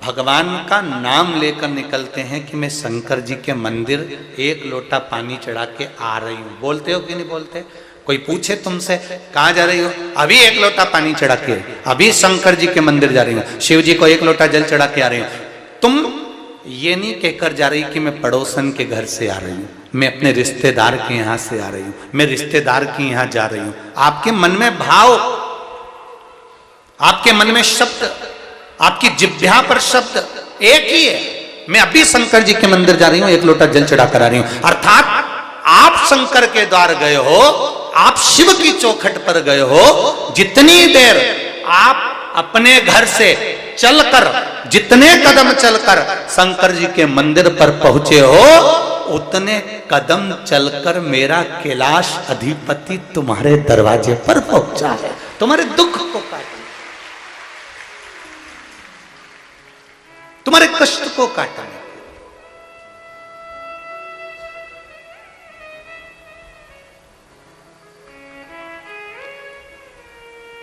भगवान का नाम लेकर निकलते हैं कि मैं शंकर जी के मंदिर एक लोटा पानी चढ़ा के आ रही हूं। बोलते हो कि नहीं बोलते? कोई पूछे तुमसे कहाँ जा रही हो, अभी एक लोटा पानी चढ़ा के, अभी शंकर जी के मंदिर जा रही हूँ, शिव जी को एक लोटा जल चढ़ा के आ रही हूँ। तुम ये नहीं कहकर जा रही कि मैं पड़ोसन के घर से आ रही हूँ, मैं अपने रिश्तेदार के यहाँ से आ रही हूँ, मैं रिश्तेदार के यहाँ जा रही हूँ। आपके मन में भाव, आपके मन में शब्द, आपकी जिह्वा पर शब्द एक ही है, मैं अभी शंकर जी के मंदिर जा रही हूँ, एक लोटा जल चढ़ा कर आ रही हूँ। अर्थात आप शंकर के द्वार गए हो, आप शिव की चौखट पर गए हो, जितनी देर आप अपने घर से चलकर, जितने कदम चलकर शंकर जी के मंदिर पर पहुंचे हो, उतने कदम चलकर मेरा कैलाश अधिपति तुम्हारे दरवाजे पर पहुंचा है, तुम्हारे दुख को काटा, तुम्हारे कष्ट को काटा।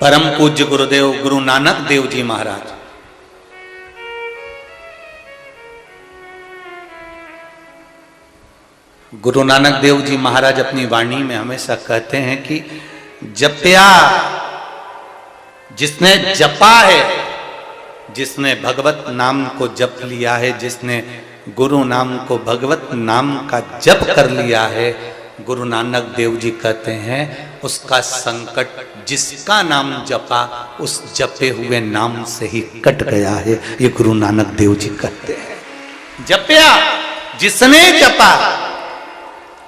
परम पूज्य गुरुदेव गुरु नानक देव जी महाराज गुरु नानक देव जी महाराज अपनी वाणी में हमेशा कहते हैं कि जपया, जिसने जपा है, जिसने भगवत नाम को जप लिया है, जिसने गुरु नाम को भगवत नाम का जप कर लिया है, गुरु नानक देव जी कहते हैं उसका संकट जिसका नाम जपा उस जपे हुए नाम से ही कट गया है, ये गुरु नानक देव जी कहते हैं। जपया, जिसने जपा,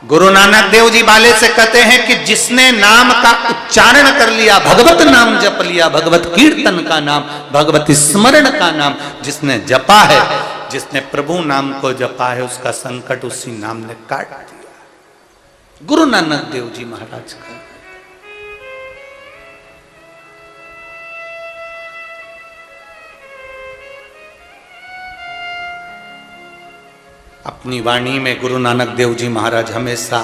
गुरु नानक देव जी वाले से कहते हैं कि जिसने नाम का उच्चारण कर लिया, भगवत नाम जप लिया, भगवत कीर्तन का नाम, भगवत स्मरण का नाम जिसने जपा है, जिसने प्रभु नाम को जपा है, उसका संकट उसी नाम ने काट दिया। गुरु नानक देव जी महाराज का अपनी वाणी में गुरु नानक देव जी महाराज हमेशा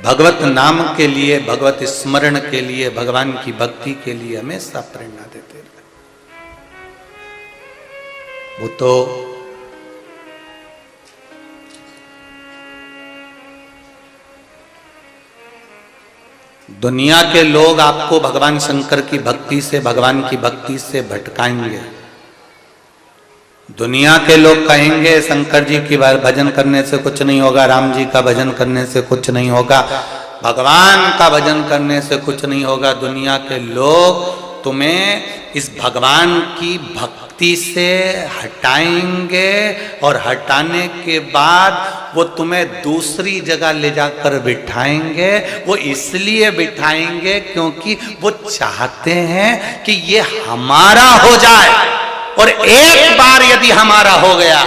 भगवत नाम के लिए, भगवत स्मरण के लिए, भगवान की भक्ति के लिए हमेशा प्रेरणा देते रहे। वो तो दुनिया के लोग आपको भगवान शंकर की भक्ति से, भगवान की भक्ति से भटकाएंगे। दुनिया के लोग कहेंगे शंकर जी की भजन करने से कुछ नहीं होगा, राम जी का भजन करने से कुछ नहीं होगा, भगवान का भजन करने से कुछ नहीं होगा। दुनिया के लोग तुम्हें इस भगवान की भक्ति से हटाएंगे और हटाने के बाद वो तुम्हें दूसरी जगह ले जाकर बिठाएंगे। वो इसलिए बिठाएंगे क्योंकि वो चाहते हैं कि ये हमारा हो जाए, और एक बार यदि हमारा हो गया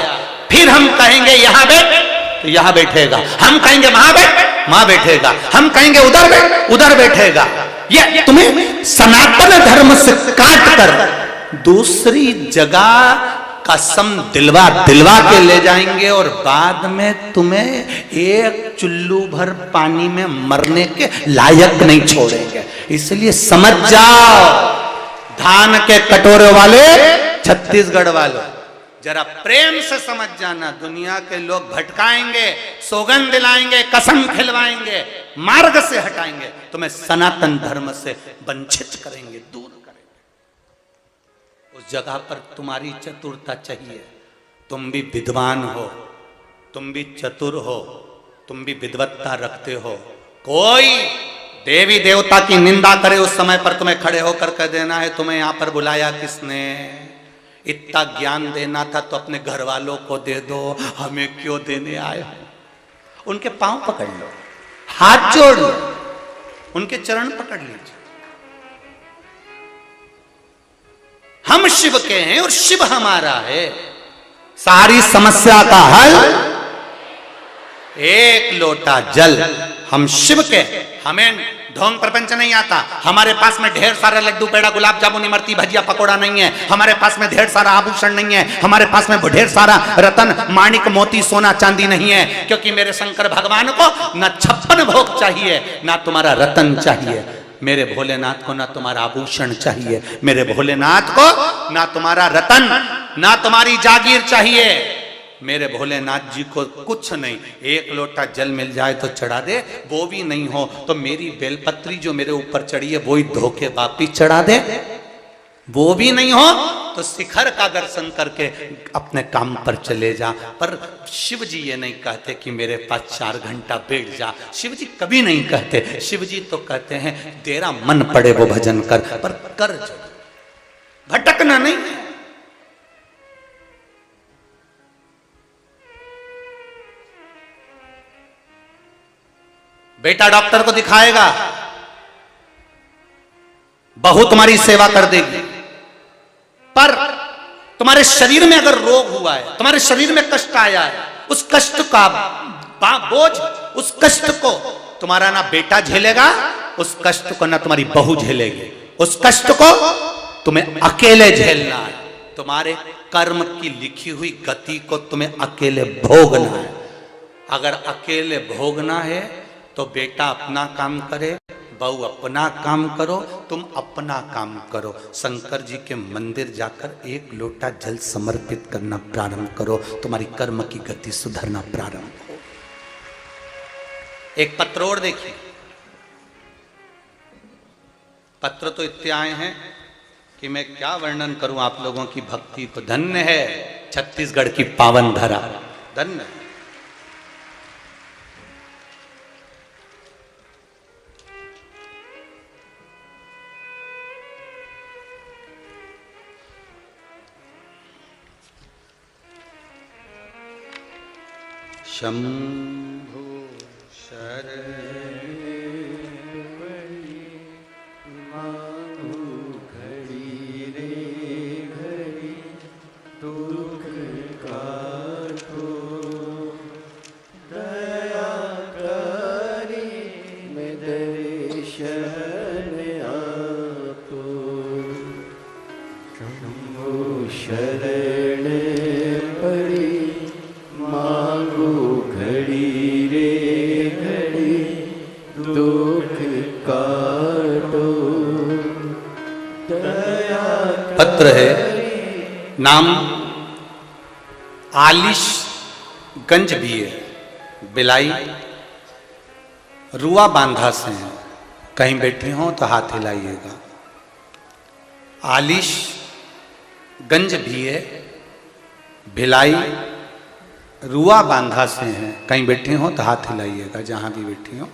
फिर हम कहेंगे यहां बैठ तो यहां बैठेगा, हम कहेंगे वहां बैठ वहां बैठेगा, हम कहेंगे उधर बैठ उधर बैठेगा। ये तुम्हें सनातन धर्म से काट कर दूसरी जगह कसम दिलवा दिलवा के ले जाएंगे, और बाद में तुम्हें एक चुल्लू भर पानी में मरने के लायक नहीं छोड़ेंगे। इसलिए समझ जाओ, धान के कटोरे वाले छत्तीसगढ़ वालों, जरा प्रेम से समझ जाना, दुनिया के लोग भटकाएंगे, सौगंध दिलाएंगे, कसम खिलवाएंगे, मार्ग से हटाएंगे, तुम्हें सनातन धर्म से वंचित करेंगे, दूर करेंगे। उस जगह पर तुम्हारी चतुरता चाहिए। तुम भी विद्वान हो, तुम भी चतुर हो, तुम भी विद्वत्ता रखते हो, कोई देवी देवता की निंदा करे उस समय पर तुम्हें खड़े होकर कह देना है तुम्हें यहां पर बुलाया किसने, इतना ज्ञान देना था तो अपने घर वालों को दे दो, हमें क्यों देने आए हो। उनके पांव पकड़ लो, हाथ जोड़ लो, उनके चरण पकड़ लीजिए। हम शिव के हैं और शिव हमारा है। सारी समस्या का हल एक लोटा जल। हम शिव के, हमें ढोंग प्रपंच नहीं आता। हमारे पास में ढेर सारा लड्डू पेड़ा गुलाब जामुन इमरती भजिया पकोड़ा नहीं है। हमारे पास में ढेर सारा आभूषण नहीं है। हमारे पास में ढेर सारा रतन माणिक मोती सोना चांदी नहीं है, क्योंकि मेरे शंकर भगवान को न 56 भोग चाहिए, ना तुम्हारा रतन चाहिए। मेरे भोलेनाथ को ना तुम्हारा आभूषण चाहिए, मेरे भोलेनाथ को ना तुम्हारा रतन, ना तुम्हारी जागीर चाहिए। मेरे भोलेनाथ जी को कुछ नहीं, एक लोटा जल मिल जाए तो चढ़ा दे, वो भी नहीं हो तो मेरी बेलपत्री जो मेरे ऊपर चढ़ी है वो ही धोके वापिस चढ़ा दे, वो भी नहीं हो तो शिखर का दर्शन करके अपने काम पर चले जा। पर शिव जी ये नहीं कहते कि मेरे पास 4 घंटा बैठ जा। शिव जी कभी नहीं कहते। शिव जी तो कहते हैं तेरा मन पड़े वो भजन कर, पर कर जो, भटकना नहीं। बेटा डॉक्टर को दिखाएगा, बहू तुम्हारी सेवा कर देगी, पर तुम्हारे शरीर में अगर रोग हुआ है, तुम्हारे शरीर में कष्ट आया है, उस कष्ट का बोझ, उस कष्ट को तुम्हारा ना बेटा झेलेगा, उस कष्ट को ना तुम्हारी बहू झेलेगी, उस कष्ट को तुम्हें अकेले झेलना है। तुम्हारे कर्म की लिखी हुई गति को तुम्हें अकेले भोगना है। अगर अकेले भोगना है तो बेटा अपना काम करे, बहू अपना काम करो, तुम अपना काम करो। शंकर जी के मंदिर जाकर 1 लोटा जल समर्पित करना प्रारंभ करो, तुम्हारी कर्म की गति सुधरना प्रारंभ हो। एक पत्र और देखिए। पत्र तो इतने आए हैं कि मैं क्या वर्णन करूं आप लोगों की भक्ति को। धन्य है छत्तीसगढ़ की पावन धरा, धन्य है। शंभो शरण मांगू घड़ी रे घड़ी, दुख काटो दया करी, मैं दर्शन आपो। शंभो शरण पड़ी मांगू घड़ी रे घड़ी, दुख काटो दया। पत्र है, नाम आलिश गंज भी है, बिलाई रुआ बांधा से है। कहीं बैठी हो तो हाथ हिलाइएगा। आलिश गंज भी है, भिलाई रुआ बांधा से हैं। कहीं बैठी हो तो हाथ हिलाइएगा, जहां भी बैठी हो।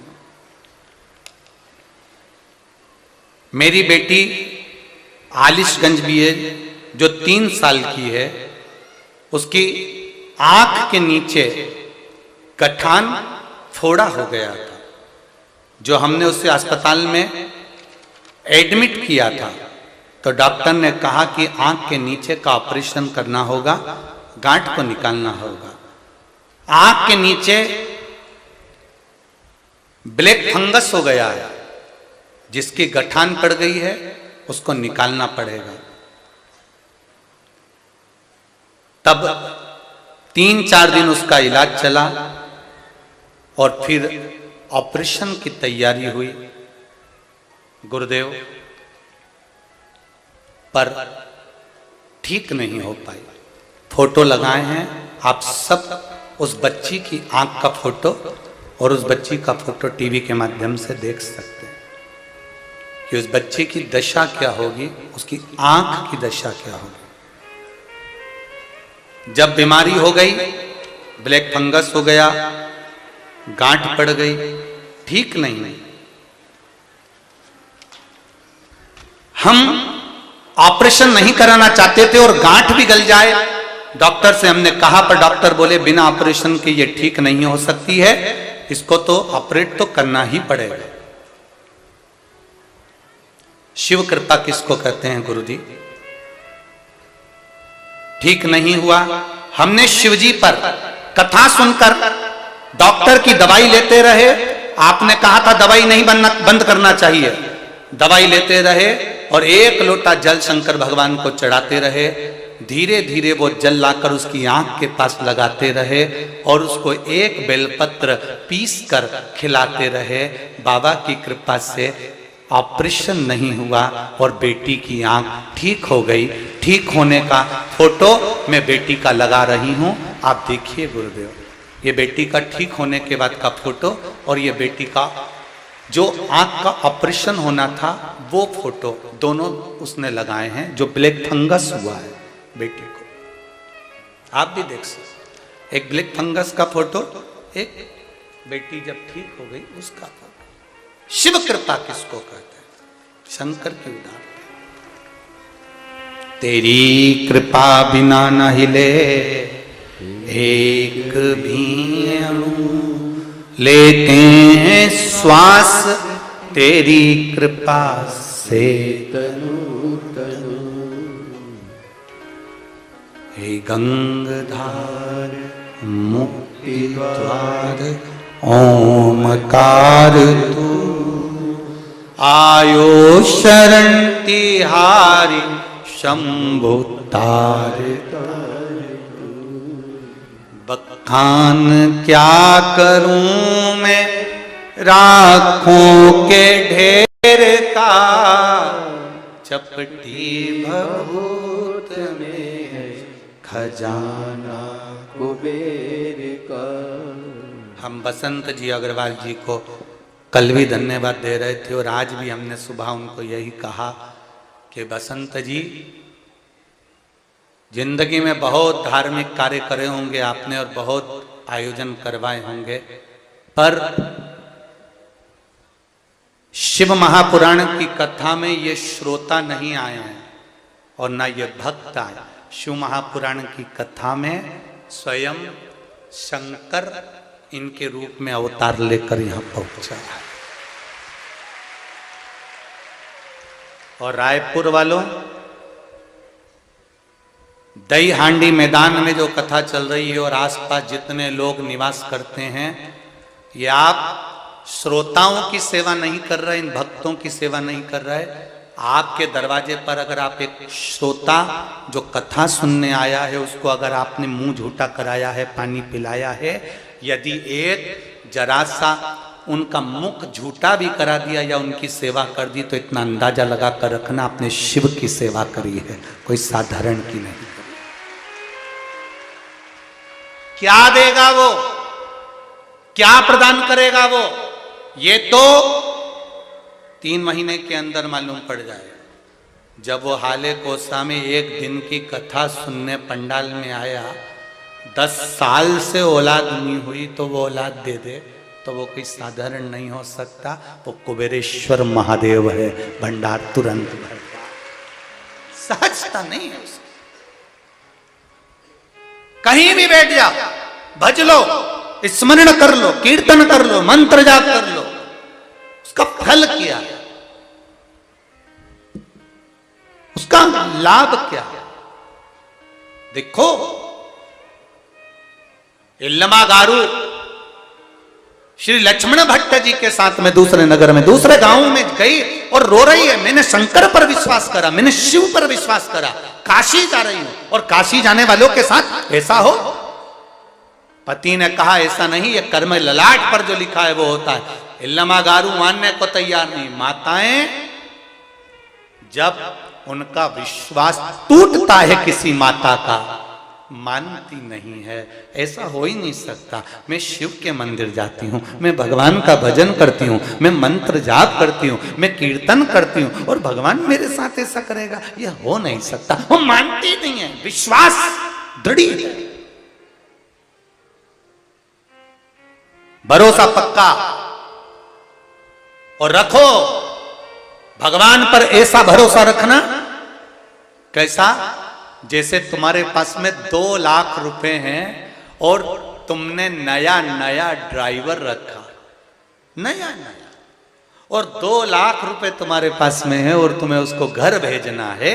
मेरी बेटी आलिशगंज भी है, जो 3 साल की है, उसकी आंख के नीचे गठान फोड़ा हो गया था। जो हमने उसे अस्पताल में एडमिट किया था तो डॉक्टर ने कहा कि आंख के नीचे का ऑपरेशन करना होगा, गांठ को निकालना होगा। आंख के नीचे ब्लैक फंगस हो गया है, जिसकी गठान पड़ गई है, उसको निकालना पड़ेगा। तब 3-4 दिन उसका इलाज चला और फिर ऑपरेशन की तैयारी हुई गुरुदेव, पर ठीक नहीं हो पाई। फोटो लगाए हैं आप सब, उस बच्ची की आंख का फोटो और उस बच्ची का फोटो टीवी के माध्यम से देख सकते हैं कि उस बच्ची की दशा क्या होगी, उसकी आंख की दशा क्या होगी। जब बीमारी हो गई, ब्लैक फंगस हो गया, गांठ पड़ गई, ठीक नहीं, हम ऑपरेशन नहीं कराना चाहते थे और गांठ भी गल जाए, डॉक्टर से हमने कहा, पर डॉक्टर बोले बिना ऑपरेशन के ये ठीक नहीं हो सकती है, इसको तो ऑपरेट तो करना ही पड़ेगा। शिव कृपा किसको कहते हैं गुरुजी? ठीक नहीं हुआ, हमने शिवजी पर कथा सुनकर डॉक्टर की दवाई लेते रहे। आपने कहा था दवाई नहीं बंद करना चाहिए, दवाई लेते रहे और एक लोटा जल शंकर भगवान को चढ़ाते रहे। धीरे धीरे वो जल लाकर उसकी आंख के पास लगाते रहे और उसको एक बेलपत्र पीस कर खिलाते रहे। बाबा की कृपा से ऑपरेशन नहीं हुआ और बेटी की आंख ठीक हो गई। ठीक होने का फोटो मैं बेटी का लगा रही हूं, आप देखिए गुरुदेव, ये बेटी का ठीक होने के बाद का फोटो और ये बेटी का जो आंख का ऑपरेशन होना था वो फोटो, दोनों उसने लगाए हैं। जो ब्लैक फंगस हुआ है बेटी को, आप भी देख सकते, एक ब्लैक फंगस का फोटो, एक बेटी जब ठीक हो गई उसका फोटो। शिव कृपा किसको कहते हैं? शंकर की उदाहरण। तेरी कृपा बिना न हिले एक भी अणु, लेते हैं श्वास तेरी कृपा से तनु तनु। हे गंगाधार मुक्ति द्वार ओमकार तू, आयो शरण तिहारी शंभु तार। बखान क्या करूं मैं राखों के ढेर का, चपटी भभूत में है खजाना कुबेर का। हम बसंत जी अग्रवाल जी को कल भी धन्यवाद दे रहे थे और आज भी हमने सुबह उनको यही कहा कि बसंत जी, जिंदगी में बहुत धार्मिक कार्य करे होंगे आपने और बहुत आयोजन करवाए होंगे, पर शिव महापुराण की कथा में ये श्रोता नहीं आए हैं और ना ये भक्त आए। शिव महापुराण की कथा में स्वयं शंकर इनके रूप में अवतार लेकर यहां पहुंचा है। और रायपुर वालों, दही हांडी मैदान में जो कथा चल रही है और आसपास जितने लोग निवास करते हैं, ये आप श्रोताओं की सेवा नहीं कर रहे, इन भक्तों की सेवा नहीं कर रहे। आपके दरवाजे पर अगर आप एक श्रोता जो कथा सुनने आया है उसको अगर आपने मुंह झूठा कराया है, पानी पिलाया है, यदि एक जरा सा उनका मुख झूठा भी करा दिया या उनकी सेवा कर दी, तो इतना अंदाजा लगा कर रखना आपने शिव की सेवा करी है, कोई साधारण की नहीं। क्या देगा वो, क्या प्रदान करेगा वो, ये तो 3 महीने के अंदर मालूम पड़ जाएगा। जब वो हाले कोसा में एक दिन की कथा सुनने पंडाल में आया, 10 साल से औलाद नहीं हुई तो वो औलाद दे दे, तो वो कोई साधारण नहीं हो सकता। वो कुबेरेश्वर महादेव है, भंडार तुरंत भरता, सहजता नहीं है उसकी। कहीं भी बैठ जाओ, भज लो, स्मरण कर लो, कीर्तन कर लो, मंत्र जाप कर लो, उसका फल क्या है, उसका लाभ क्या है? देखो, इल्लमागारू श्री लक्ष्मण भट्ट जी के साथ में दूसरे नगर में, दूसरे गांव में गई और रो रही है, मैंने शंकर पर विश्वास करा, मैंने शिव पर विश्वास करा, काशी जा रही हूं और काशी जाने वालों के साथ ऐसा हो। पति ने कहा ऐसा नहीं, ये कर्म ललाट पर जो लिखा है वो होता है। इल्लमागारू मानने को तैयार नहीं। माताएं जब उनका विश्वास टूटता है किसी माता का, मानती नहीं है। ऐसा हो ही नहीं सकता। मैं शिव के मंदिर जाती हूँ, मैं भगवान का भजन करती हूँ, मैं मंत्र जाप करती हूँ, मैं कीर्तन करती हूँ और भगवान मेरे साथ ऐसा करेगा, यह हो नहीं सकता। वो मानती नहीं है, विश्वास दृढ़ है, भरोसा पक्का और रखो। भगवान पर ऐसा भरोसा रखना कैसा, जैसे तुम्हारे पास में 2 लाख रुपए हैं और तुमने नया नया ड्राइवर रखा, नया नया, और 2 लाख रुपए तुम्हारे पास में है और तुम्हें उसको घर भेजना है।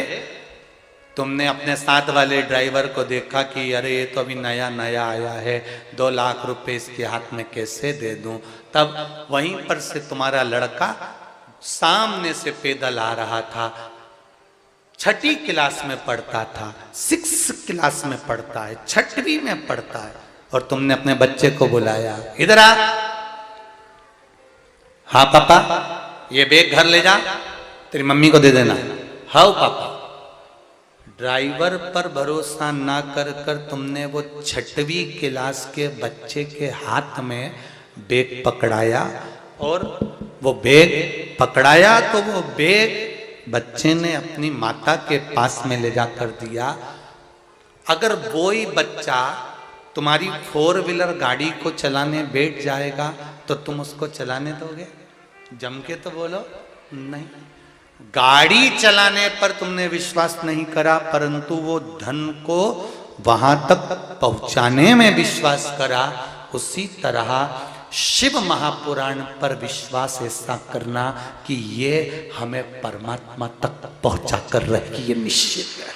तुमने अपने साथ वाले ड्राइवर को देखा कि अरे ये तो अभी नया नया आया है, 2 लाख रुपए इसके हाथ में कैसे दे दूं। तब वहीं पर से तुम्हारा लड़का सामने से पैदल आ रहा था, 6ठी क्लास में पढ़ता था, 6 क्लास में पढ़ता है, 6वीं में पढ़ता है, और तुमने अपने बच्चे को बुलाया, इधर आ, हाँ पापा ये बैग घर ले जा, तेरी मम्मी को दे देना। हाँ पापा। ड्राइवर पर भरोसा ना कर कर तुमने वो 6वीं क्लास के बच्चे के हाथ में बैग पकड़ाया, और वो बैग पकड़ाया तो वो बैग बच्चे ने अपनी माता के पास में ले जाकर दिया। अगर वही बच्चा तुम्हारी 4 व्हीलर गाड़ी को चलाने बैठ जाएगा तो तुम उसको चलाने दोगे? जम के तो बोलो नहीं। गाड़ी चलाने पर तुमने विश्वास नहीं करा, परंतु वो धन को वहां तक पहुंचाने में विश्वास करा। उसी तरह शिव महापुराण पर विश्वास ऐसा करना कि ये हमें परमात्मा तक पहुंचा कर रहे, ये निश्चित है।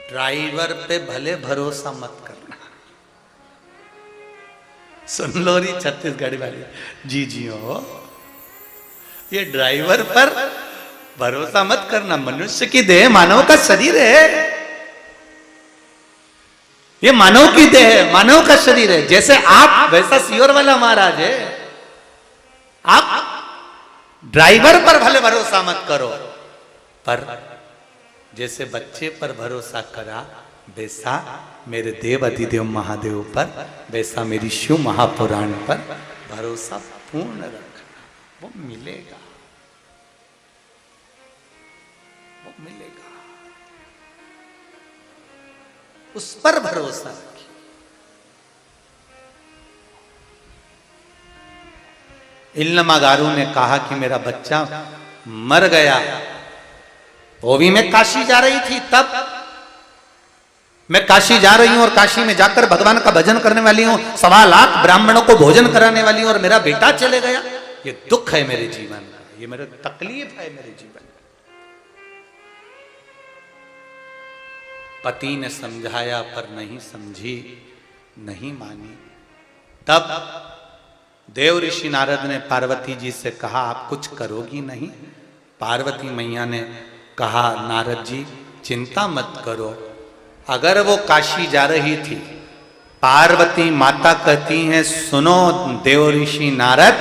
ड्राइवर पे भले भरोसा मत करना। सुन लो री छत्तीसगढ़ी वाली, जी जी हो, ये ड्राइवर पर भरोसा मत करना। मनुष्य की देह मानव का शरीर है, ये मानव की देह है, मानव का शरीर है। जैसे आप वैसा सियोर वाला महाराज है। आप ड्राइवर पर भले भरोसा मत करो, पर जैसे बच्चे पर भरोसा करा वैसा मेरे देव अधिदेव महादेव पर, वैसा मेरी शिव महापुराण पर भरोसा पूर्ण रखना, वो मिलेगा, वो मिलेगा। उस पर भरोसा रखिए। इल्लमागारू ने कहा कि मेरा बच्चा मर गया, वो भी मैं काशी जा रही थी, तब मैं काशी जा रही हूं और काशी में जाकर भगवान का भजन करने वाली हूं, 1.25 लाख ब्राह्मणों को भोजन कराने वाली हूं, और मेरा बेटा चले गया। ये दुख है मेरे जीवन का, ये मेरा तकलीफ है मेरे जीवन। पति ने समझाया पर नहीं समझी, नहीं मानी। तब देव ऋषि नारद ने पार्वती जी से कहा आप कुछ करोगी नहीं? पार्वती मैया ने कहा नारद जी चिंता मत करो। अगर वो काशी जा रही थी, पार्वती माता कहती हैं सुनो देव ऋषि नारद,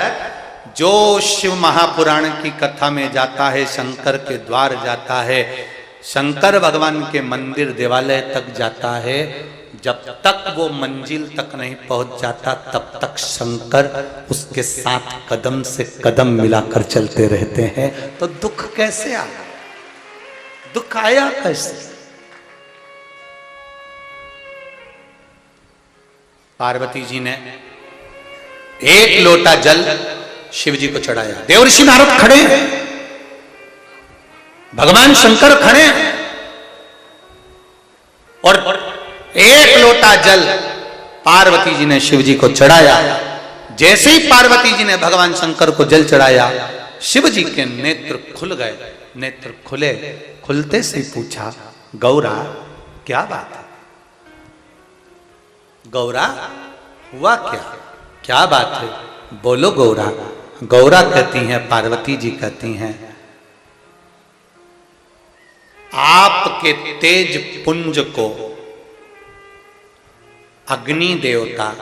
जो शिव महापुराण की कथा में जाता है, शंकर के द्वार जाता है, शंकर भगवान के मंदिर देवालय तक जाता है, जब तक वो मंजिल तक नहीं पहुंच जाता तब तक शंकर उसके साथ कदम से कदम मिलाकर चलते रहते हैं। तो दुख कैसे आया? दुख आया कैसे? पार्वती जी ने 1 लोटा जल शिव जी को चढ़ाया। देव ऋषि नारद खड़े हैं, भगवान शंकर खड़े हैं, और 1 लोटा जल पार्वती जी ने शिव जी को चढ़ाया। जैसे ही पार्वती जी ने भगवान शंकर को जल चढ़ाया, शिव जी के नेत्र खुल गए। नेत्र खुले, खुलते से पूछा गौरा क्या बात है? गौरा हुआ क्या? क्या बात है? बोलो गौरा। गौरा कहती हैं, पार्वती जी कहती हैं, आपके तेज पुंज को अग्नि देवता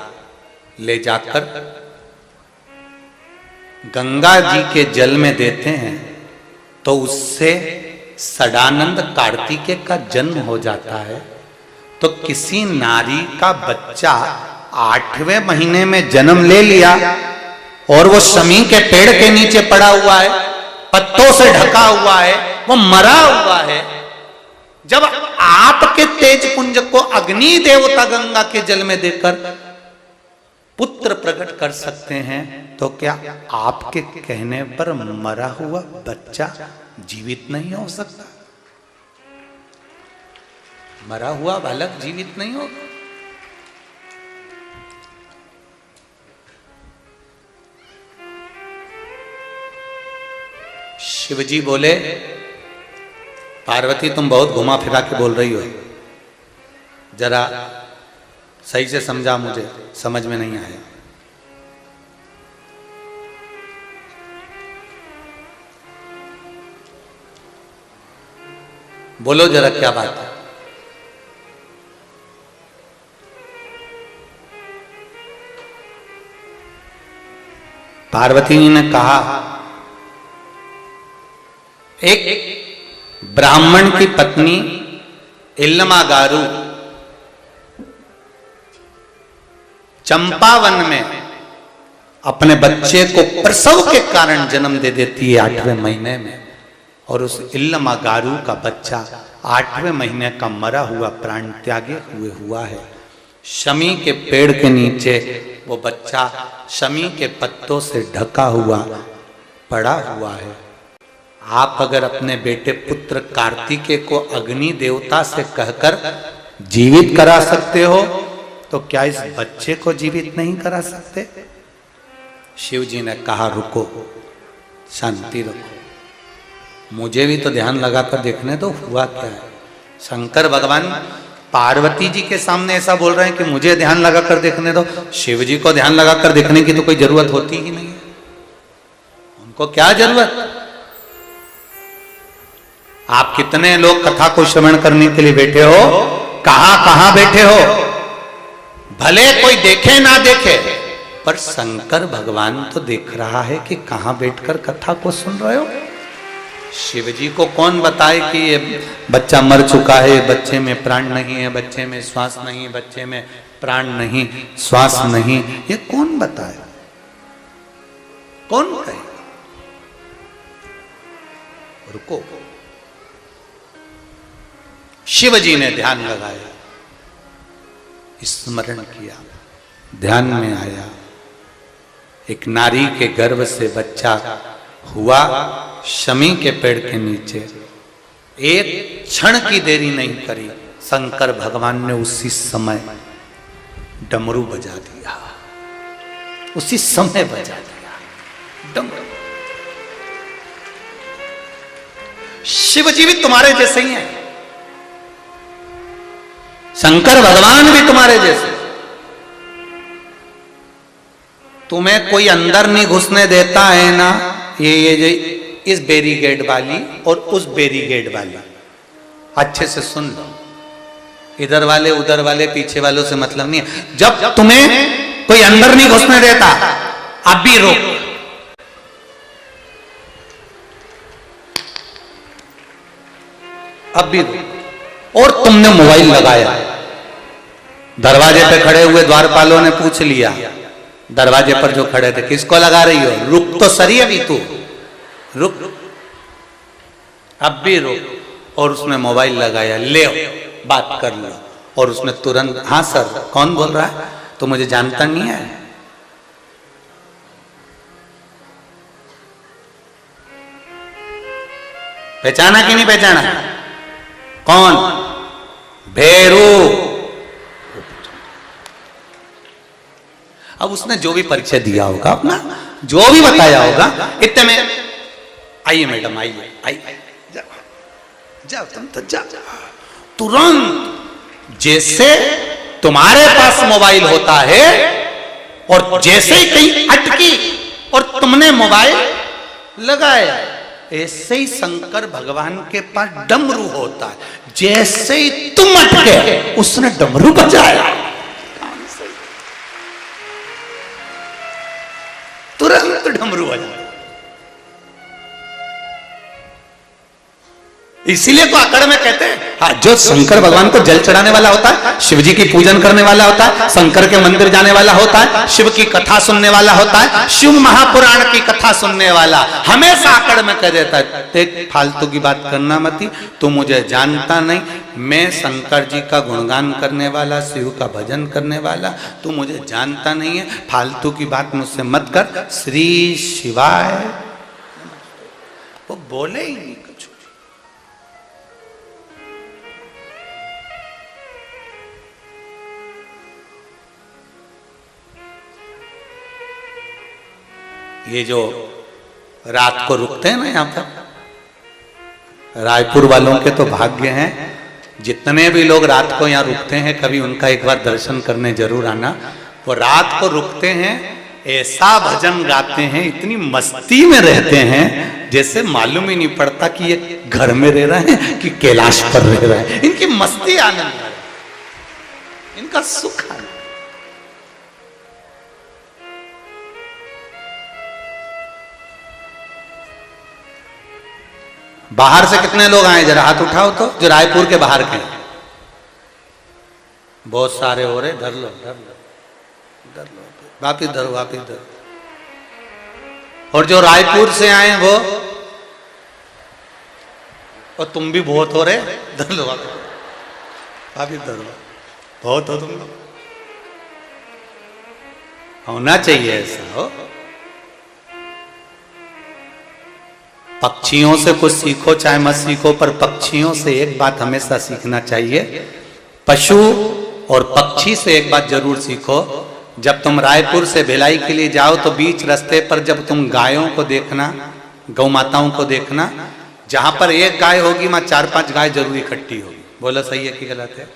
ले जाकर गंगा जी के जल में देते हैं तो उससे सदानंद कार्तिकेय का जन्म हो जाता है। तो किसी नारी का बच्चा 8वें महीने में जन्म ले लिया और वो शमी के पेड़ के नीचे पड़ा हुआ है, पत्तों से ढका हुआ है, वो मरा हुआ है। जब आपके तेज पुंज को अग्नि देवता गंगा के जल में देकर पुत्र प्रकट कर सकते हैं, तो क्या आपके कहने पर मरा हुआ बच्चा जीवित नहीं हो सकता? मरा हुआ बालक जीवित नहीं होगा? शिवजी बोले, पार्वती तुम बहुत घुमा फिरा के बोल रही हो, जरा सही से समझा, मुझे समझ में नहीं आया। बोलो जरा क्या बात है। पार्वती जी ने कहा, एक ब्राह्मण की पत्नी इल्लमागारू चंपावन में अपने बच्चे को प्रसव के कारण जन्म दे देती है 8वें महीने में, और उस इल्लमागारू का बच्चा 8वें महीने का मरा हुआ प्राण त्यागे हुए हुआ है। शमी के पेड़ के नीचे वो बच्चा शमी के पत्तों से ढका हुआ पड़ा हुआ है। आप अगर अपने बेटे पुत्र कार्तिकेय को अग्नि देवता से कहकर जीवित करा सकते हो, तो क्या इस बच्चे को जीवित नहीं करा सकते? शिव जी ने कहा, रुको, शांति रखो, मुझे भी तो ध्यान लगाकर देखने दो हुआ क्या है। शंकर भगवान पार्वती जी के सामने ऐसा बोल रहे हैं कि मुझे ध्यान लगाकर देखने दो। शिव जी को ध्यान लगाकर देखने की तो कोई जरूरत होती ही नहीं है, उनको क्या जरूरत? आप कितने लोग कथा को श्रवण करने के लिए बैठे हो, कहां बैठे हो, भले कोई देखे ना देखे, पर शंकर भगवान तो देख रहा है कि कहां बैठकर कथा को सुन रहे हो। शिव जी को कौन बताए कि ये बच्चा मर चुका है, बच्चे में प्राण नहीं है, बच्चे में श्वास नहीं, बच्चे में प्राण नहीं, श्वास नहीं, ये कौन बताए, कौन कहे? रुको, शिव जी ने ध्यान लगाया, स्मरण किया, ध्यान में आया, एक नारी के गर्भ से बच्चा हुआ शमी के पेड़ के नीचे। एक क्षण की देरी नहीं करी, शंकर भगवान ने उसी समय डमरू बजा दिया, उसी समय बजा दिया डमरू। शिव जी भी तुम्हारे जैसे ही हैं, शंकर भगवान भी तुम्हारे जैसे। तुम्हें कोई अंदर नहीं घुसने देता है ना, ये इस बैरिकेड वाली और उस बैरिकेड वाली, अच्छे से सुन लो, इधर वाले उधर वाले पीछे वालों से मतलब नहीं है। जब तुम्हें कोई अंदर नहीं घुसने देता, अब भी रोक, अब भी रोक। और तुमने मोबाइल लगाया, दरवाजे पे खड़े हुए द्वारपालों ने पूछ लिया, दरवाजे पर जो खड़े थे, किसको लगा रही हो? रुक तो सही अभी तू, रुक, अब भी रुक। और उसने मोबाइल लगाया, ले बात कर लो। और उसने तुरंत, हाँ सर, कौन बोल रहा है? तो मुझे जानता नहीं है। पहचाना कि नहीं पहचाना? कौन? भेरू। अब उसने जो भी परिचय दिया होगा अपना, जो भी बताया होगा, इतने में आइए मैडम, आइए आइए, जाओ तुम तो जाओ। तुरंत जैसे तुम्हारे पास मोबाइल होता है और जैसे ही कहीं अटकी और तुमने मोबाइल लगाया, ऐसे ही शंकर भगवान के पास डमरू होता है। जैसे ही तुम अटके, उसने डमरू बजाया, तुरंत डमरू बजाया। इसीलिए तो अकड़ में कहते हैं हाँ, जो शंकर भगवान को जल चढ़ाने वाला होता है, शिव जी की पूजन करने वाला होता है, शंकर के मंदिर जाने वाला होता है, शिव की कथा सुनने वाला होता है, शिव महापुराण की कथा सुनने वाला हमेशा अकड़ में कह देता है देख फालतू की बात करना मती, तू मुझे जानता नहीं, मैं शंकर जी का गुणगान करने वाला, शिव का भजन करने वाला, तू मुझे जानता नहीं है, फालतू की बात मुझसे मत कर। श्री शिवाय वो बोले ही नहीं कुछ। ये जो रात को रुकते हैं ना यहाँ पर, रायपुर वालों के तो भाग्य हैं, जितने भी लोग रात को यहाँ रुकते हैं कभी उनका एक बार दर्शन करने जरूर आना। वो रात को रुकते हैं, ऐसा भजन गाते हैं, इतनी मस्ती में रहते हैं जैसे मालूम ही नहीं पड़ता कि ये घर में रह रहे हैं कि कैलाश पर रह रहे हैं। इनकी मस्ती आनंद है, इनका सुख आनंद। बाहर से कितने लोग आए जरा हाथ उठाओ तो, जो रायपुर के बाहर के। बहुत सारे हो रहे, धर लो धर लो धर लो, वापिस धरो वापिस धरो। और जो रायपुर से आए वो, और तुम भी बहुत हो रहे, धर लो वापिस धरो, बहुत हो तुम लोग। होना चाहिए ऐसा हो। पक्षियों से कुछ सीखो चाहे मत सीखो, पर पक्षियों से एक बात हमेशा सीखना चाहिए, पशु और पक्षी से एक बात जरूर सीखो। जब तुम रायपुर से भिलाई के लिए जाओ तो बीच रास्ते पर जब तुम गायों को देखना, गौ माताओं को देखना, जहां पर एक गाय होगी वहां 4-5 गाय जरूर इकट्ठी होगी। बोला सही है कि गलत है?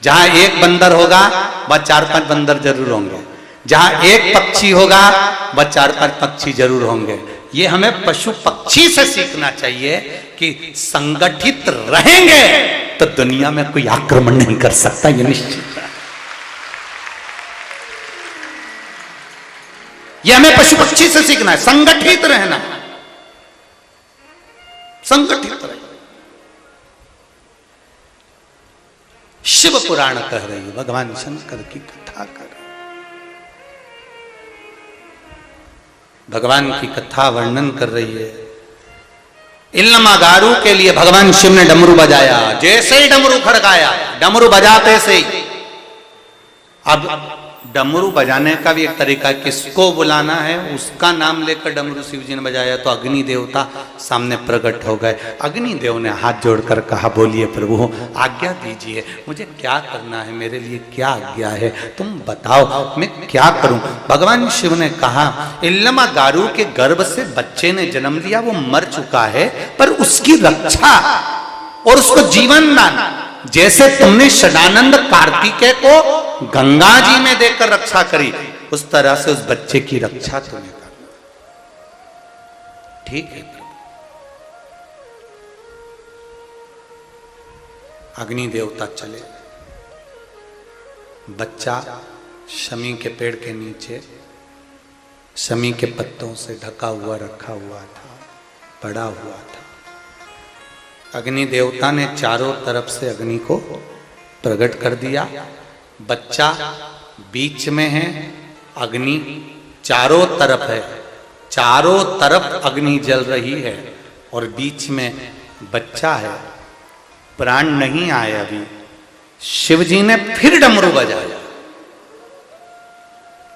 जहां एक बंदर होगा वह 4-5 बंदर जरूर होंगे, जहां एक पक्षी होगा वह 4-5 पक्षी जरूर होंगे। ये हमें पशु पक्षी से सीखना चाहिए कि संगठित रहेंगे तो दुनिया में कोई आक्रमण नहीं कर सकता, ये निश्चित है। ये हमें पशु पक्षी से सीखना है, संगठित रहना, संगठित रहना। शिव पुराण कह रही है, भगवान शंकर की कथा कर रही, भगवान की कथा वर्णन कर रही है। इल्लमागारू के लिए भगवान शिव ने डमरू बजाया, जैसे ही डमरू खड़काया, डमरू बजाते से ही। अब डमरू बजाने का भी एक तरीका, किसको बुलाना है उसका नाम लेकर डमरू शिव जी ने बजाया तो अग्नि देवता सामने प्रकट हो गए। अग्नि देव ने हाथ जोड़कर कहा, बोलिए प्रभु आज्ञा दीजिए, मुझे क्या करना है, मेरे लिए क्या आज्ञा है, तुम बताओ मैं क्या करूं। भगवान शिव ने कहा, इल्लमागारू के गर्भ से बच्चे ने जन्म लिया, वो मर चुका है, पर उसकी रक्षा और उसको जीवन दान, जैसे तुमने षडानंद कार्तिकेय को गंगा जी में देकर रक्षा करी, उस तरह से उस बच्चे की रक्षा तुम्हें करना। ठीक है प्रभु। अग्नि देवता चले, बच्चा शमी के पेड़ के नीचे शमी के पत्तों से ढका हुआ रखा हुआ था, पड़ा हुआ था। अग्नि देवता ने चारों तरफ से अग्नि को प्रकट कर दिया। बच्चा बीच में है, अग्नि चारों तरफ है, चारों तरफ अग्नि जल रही है और बीच में बच्चा है। प्राण नहीं आए अभी। शिव जी ने फिर डमरू बजाया,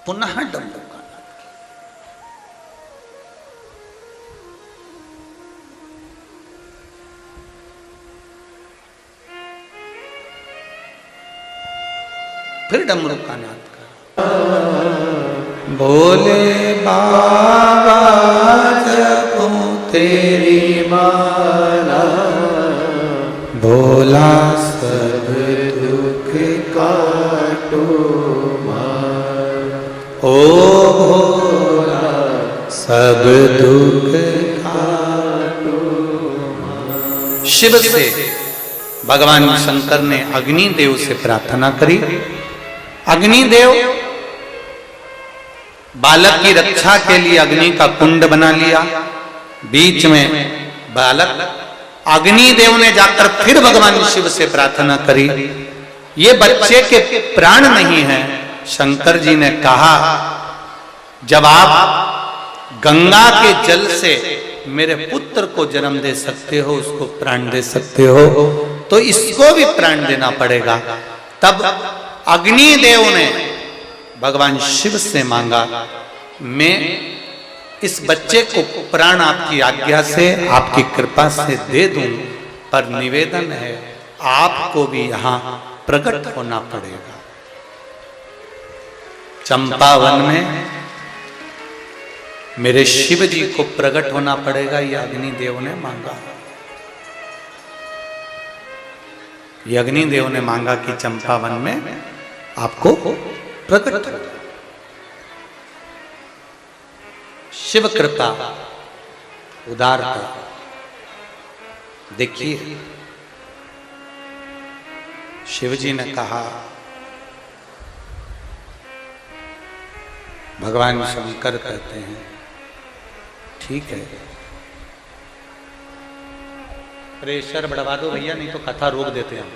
पुनः डमरू का नाद किया। फिर डमरू का नाद करा, बोले बाबा जपो तेरी माला, भोला सब दुख काटो मारा, ओ भोला सब दुख काटो मारा। शिव से भगवान शंकर ने अग्निदेव से प्रार्थना करी। अग्निदेव बालक की रक्षा के लिए अग्नि का कुंड बना लिया, बीच में बालक अग्निदेव ने जाकर फिर भगवान शिव से प्रार्थना करी, ये बच्चे के प्राण नहीं हैं। शंकर जी ने कहा, जब आप गंगा के जल से मेरे पुत्र को जन्म दे सकते हो, उसको प्राण दे सकते हो, तो इसको भी प्राण देना पड़ेगा। तब अग्निदेव ने भगवान शिव से मांगा, मैं इस बच्चे को प्राण आपकी आज्ञा से, आपकी कृपा से दे दूं, पर निवेदन है आपको भी यहां प्रकट होना पड़ेगा। चंपावन में मेरे शिव जी को प्रकट होना पड़ेगा, यह अग्निदेव ने मांगा। ये अग्निदेव ने मांगा कि चंपावन में आपको प्रकट हो। शिव कृपा, उदारता, देखिए शिव जी ने कहा, भगवान शंकर कहते हैं ठीक है, प्रेशर बढ़वा दो भैया, नहीं तो कथा रोक देते हैं।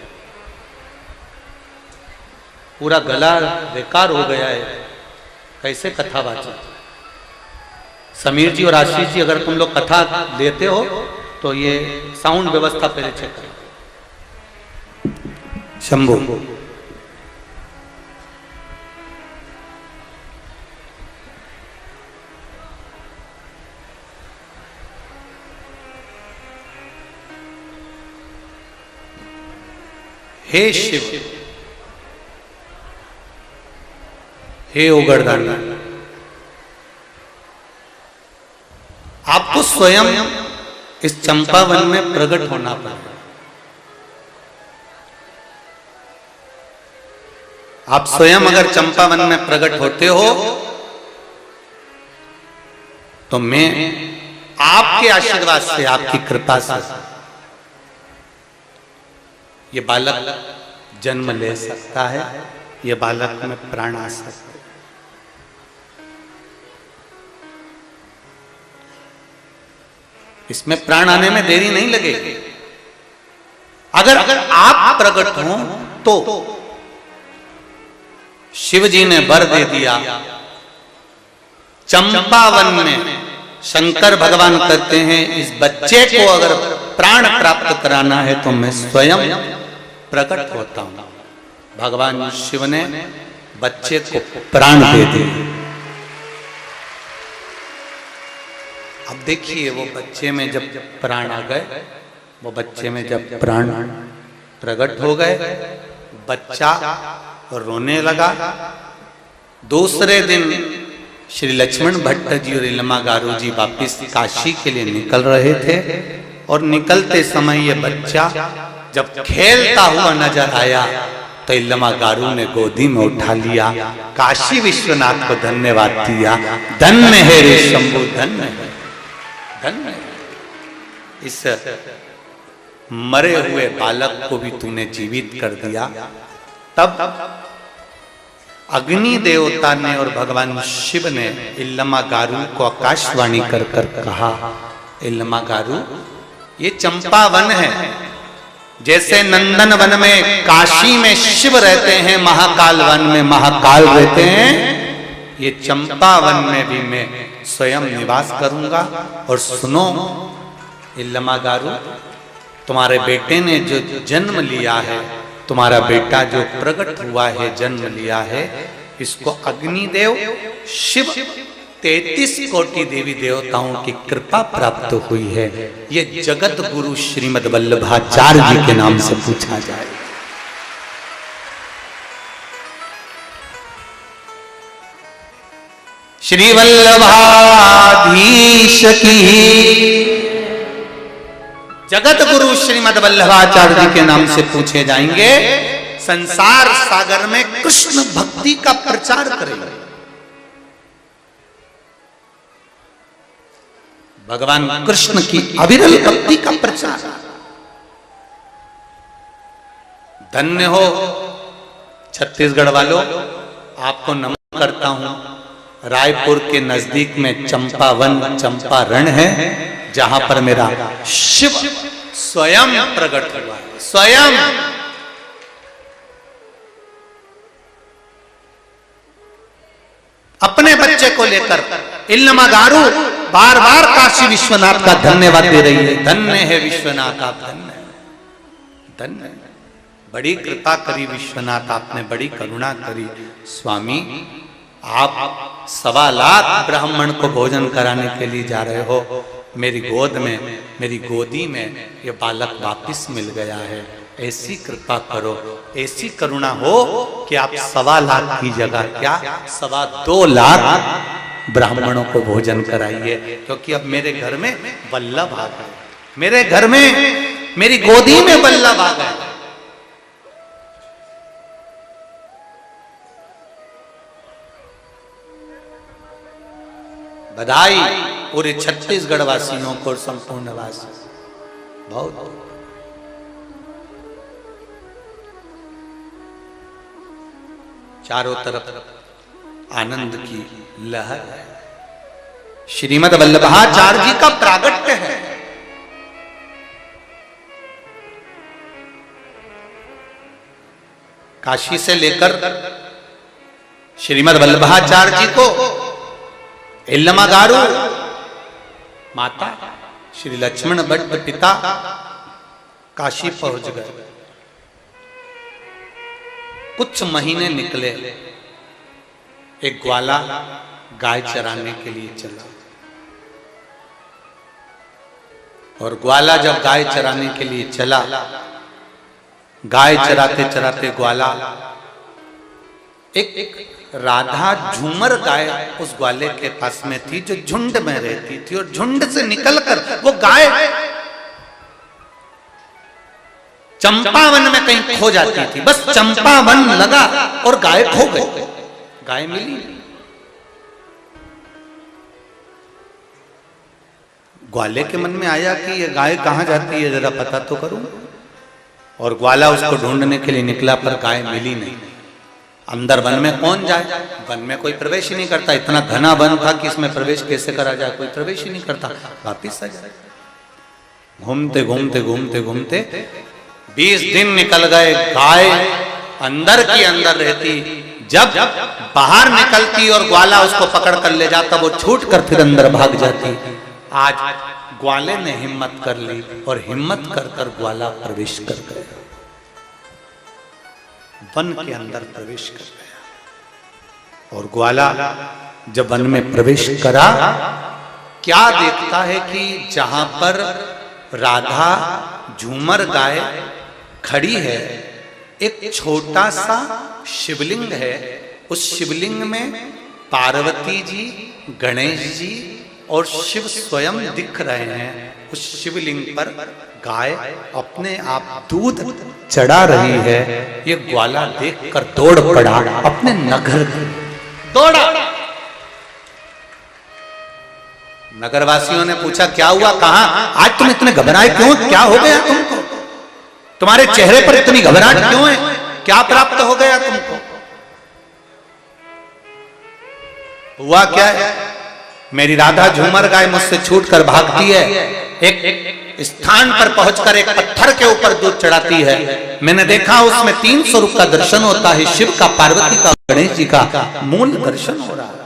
पूरा गला बेकार हो गया है, कैसे कथा बात। समीर जी और आशीष जी, अगर तुम लोग कथा देते हो तो ये साउंड व्यवस्था पहले चेक करो। शंभू, हे शिव, हे ओगरदानी, आपको स्वयं इस चंपावन में प्रकट होना पड़ेगा। आप स्वयं अगर चंपावन में प्रकट होते हो तो मैं आपके आशीर्वाद से, आपकी कृपा से ये बालक जन्म ले सकता है, ये बालक में प्राण आ सकता है। इसमें प्राण आने में देरी नहीं लगेगी। अगर आप प्रकट हो तो शिव जी ने वर दे दिया। चंपावन में शंकर भगवान कहते हैं, इस बच्चे को अगर प्राण प्राप्त कराना है तो मैं स्वयं प्रकट होता हूं। भगवान शिव ने बच्चे को प्राण दे दिए। अब देखिए, वो बच्चे में जब प्राण आ गए, वो बच्चे में जब प्राण प्रकट हो गए, बच्चा रोने लगा। दूसरे दिन श्री लक्ष्मण भट्ट जी और इलमा गारू जी वापिस काशी के लिए निकल रहे थे, और निकलते समय ये बच्चा जब खेलता हुआ नजर आया तो इलमा गारू ने गोदी में उठा लिया, काशी विश्वनाथ को धन्यवाद दिया। धन्य है रे शंभु, धन्य है, धन्य है। इस मरे हुए बालक को भी तूने जीवित कर दिया। तब अग्नि देवता ने और भगवान शिव ने इल्लमा गारू को आकाशवाणी कर कर कहा, इल्लमा गारू, ये चंपावन है। जैसे नंदन वन में, काशी में शिव रहते हैं, महाकाल वन में महाकाल रहते हैं, ये चंपावन में भी मैं स्वयं निवास करूंगा। और सुनो इल्लमा गारू, तुम्हारे बेटे ने जो जन्म लिया है, तुम्हारा बेटा जो प्रकट हुआ है, जन्म लिया है, इसको अग्निदेव शिव 33 कोटि देवी देवताओं की कृपा प्राप्त हुई है। ये जगत गुरु श्रीमद वल्लभाचार्य जी के नाम से पूछा जाए। श्री वल्लभाधीश की जगत गुरु श्रीमद वल्लभाचार्य जी के नाम से पूछे जाएंगे। संसार सागर में कृष्ण भक्ति का प्रचार करेंगे। भगवान कृष्ण की अविरल भक्ति का प्रचार। धन्य हो छत्तीसगढ़ वालों, आपको नमन करता हूं। रायपुर के नजदीक में चंपावन, चंपारण है, जहां पर मेरा शिव स्वयं प्रकट हुआ है, स्वयं। अपने बच्चे को लेकर इल्लमागारू बार बार काशी विश्वनाथ का धन्यवाद दे रही है। धन्य है विश्वनाथ, आप धन्य धन्य, बड़ी कृपा करी विश्वनाथ, आपने बड़ी करुणा करी। स्वामी आप 1.25 लाख ब्राह्मण को भोजन कराने के लिए जा रहे हो, मेरी गोद में, मेरी गोदी में ये बालक वापिस मिल गया है। ऐसी कृपा करो, ऐसी करुणा हो कि आप 1.25 लाख की जगह क्या 2.25 लाख ब्राह्मणों को भोजन कराइए। क्योंकि अब मेरे घर में वल्लभ आ गए, मेरे घर में, मेरी गोदी में वल्लभ आ गए। बधाई पूरे छत्तीसगढ़ वासियों को, संपूर्ण वासी, बहुत चारों तरफ आनंद की लहर है। श्रीमद् वल्लभाचार्य जी का प्रागट्य है। काशी से लेकर श्रीमद् वल्लभाचार्य जी को इल्लमागारू माता श्री लक्ष्मण भट्ट पिता काशी पहुंच गए। कुछ महीने निकले, एक ग्वाला गाय चराने के लिए चला, और ग्वाला जब गाय चराने के लिए चला, गाय चराते चराते ग्वाला एक राधा झूमर गाय उस ग्वाले के पास में थी जो झुंड में रहती थी, और झुंड से निकलकर वो गाय चंपावन में कहीं खो जाती थी। बस चंपावन लगा और गाय खो गई, गाय मिली। ग्वाले के मन में आया कि ये गाय कहां जाती है, जरा पता तो करूं। और ग्वाला उसको ढूंढने के लिए निकला, पर गाय मिली नहीं। अंदर वन में कौन जाए, वन में कोई प्रवेश ही नहीं करता, इतना घना वन था कि इसमें प्रवेश कैसे करा जाए, कोई प्रवेश ही नहीं करता। वापिस आ जाए। घूमते घूमते घूमते घूमते 20 दिन निकल गए, गाय अंदर की अंदर रहती। जब बाहर निकलती और ग्वाला उसको पकड़ कर ले जाता, वो छूट कर फिर अंदर भाग जाती। आज ग्वाले ने हिम्मत कर ली, और हिम्मत कर कर ग्वाला प्रवेश कर गया, वन के अंदर प्रवेश कर गया। और ग्वाला जब वन में प्रवेश करा, क्या देखता है कि जहां पर राधा झूमर गाय खड़ी है, एक छोटा सा शिवलिंग है। उस शिवलिंग में पार्वती जी, गणेश जी और शिव स्वयं दिख रहे हैं। उस शिवलिंग पर गाय अपने आप दूध चढ़ा रही है। ये ग्वाला देखकर दौड़ पड़ा, अपने नगर दौड़ा। नगरवासियों ने पूछा, क्या हुआ, कहां, आज तुम इतने घबराए क्यों, क्या हो गया तुमको, तुम्हारे चेहरे पर इतनी घबराहट क्यों है, क्या प्राप्त हो गया तुमको। हुआ क्या है, मेरी राधा झूमर गाय मुझसे छूटकर भागती है, एक स्थान पर पहुंचकर एक पत्थर के ऊपर दूध चढ़ाती है। मैंने देखा उसमें 3 स्वरूप का दर्शन होता है, शिव का, पार्वती का, गणेश जी का मूल दर्शन हो रहा है।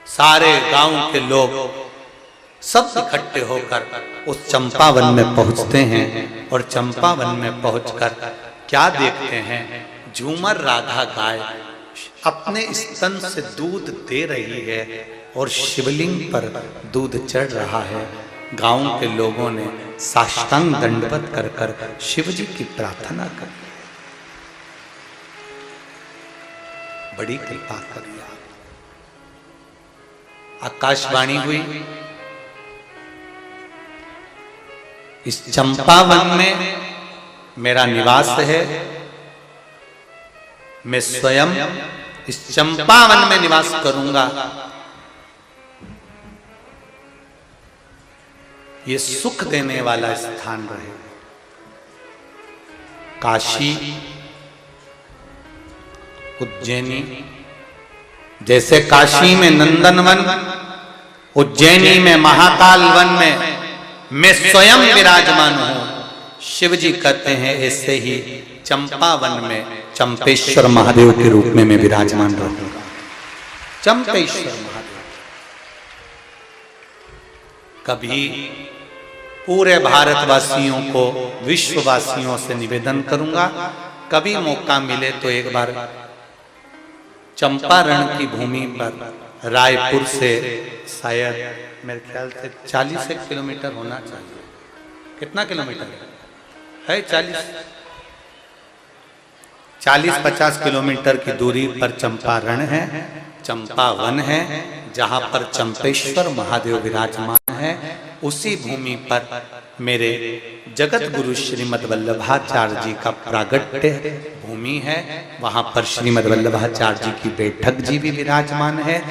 सारे गांव के लोग सब इकट्ठे होकर उस चंपावन में पहुंचते हैं, और चंपावन में पहुंचकर क्या देखते हैं, झूमर राधा गाय अपने स्तन से दूध दे रही है, और शिवलिंग पर दूध चढ़ रहा है। गांव के लोगों ने साष्टांग दंडवत कर कर शिव जी की प्रार्थना कर, बड़ी कृपा करी। आकाशवाणी हुई, इस चंपावन में मेरा निवास है, मैं स्वयं इस चंपावन में निवास करूंगा। ये सुख देने वाला स्थान रहे। काशी, उज्जैनी, जैसे काशी में नंदनवन, उज्जैनी में महाकाल वन में मैं स्वयं विराजमान हूं। शिव जी कहते हैं ऐसे ही चंपावन में चंपेश्वर महादेव के रूप में मैं विराजमान रहूंगा। चंपेश्वर महादेव। कभी पूरे भारतवासियों को, विश्ववासियों से निवेदन करूंगा, कभी मौका मिले तो एक बार चंपारण की भूमि पर रायपुर से शायद मेरे ख्याल से 40 किलोमीटर होना चाहिए। कितना किलोमीटर है? 40-50 किलोमीटर की दूरी पर चंपारण है, चंपावन है, जहां पर चंपेश्वर महादेव विराजमान है। उसी भूमि पर मेरे जगत गुरु श्रीमद् वल्लभाचार्य जी का प्रागट्य भूमि है। वहां पर श्रीमद् वल्लभाचार्य जी की बैठक जी भी विराजमान है।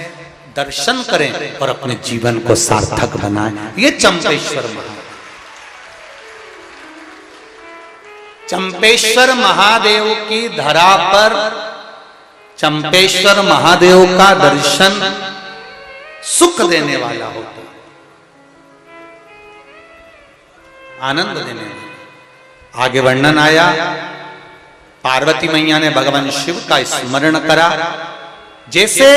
दर्शन करें और अपने जीवन को सार्थक बनाएं। ये चंपेश्वर महादेव, चंपेश्वर महादेव की धरा पर चंपेश्वर महादेव का दर्शन सुख देने वाला होता, आनंद देने वाला। आगे वर्णन आया, पार्वती मैया ने भगवान शिव का स्मरण करा। जैसे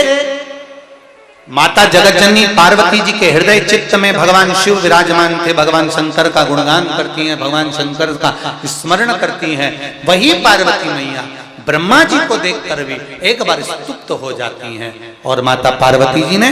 माता जगतजननी पार्वती जी के हृदय चित्त में भगवान शिव विराजमान थे, भगवान शंकर का गुणगान करती हैं, भगवान शंकर का स्मरण करती हैं, वही पार्वती मैया ब्रह्मा जी को देखकर भी एक बार स्तुप्त हो जाती हैं। और माता पार्वती जी ने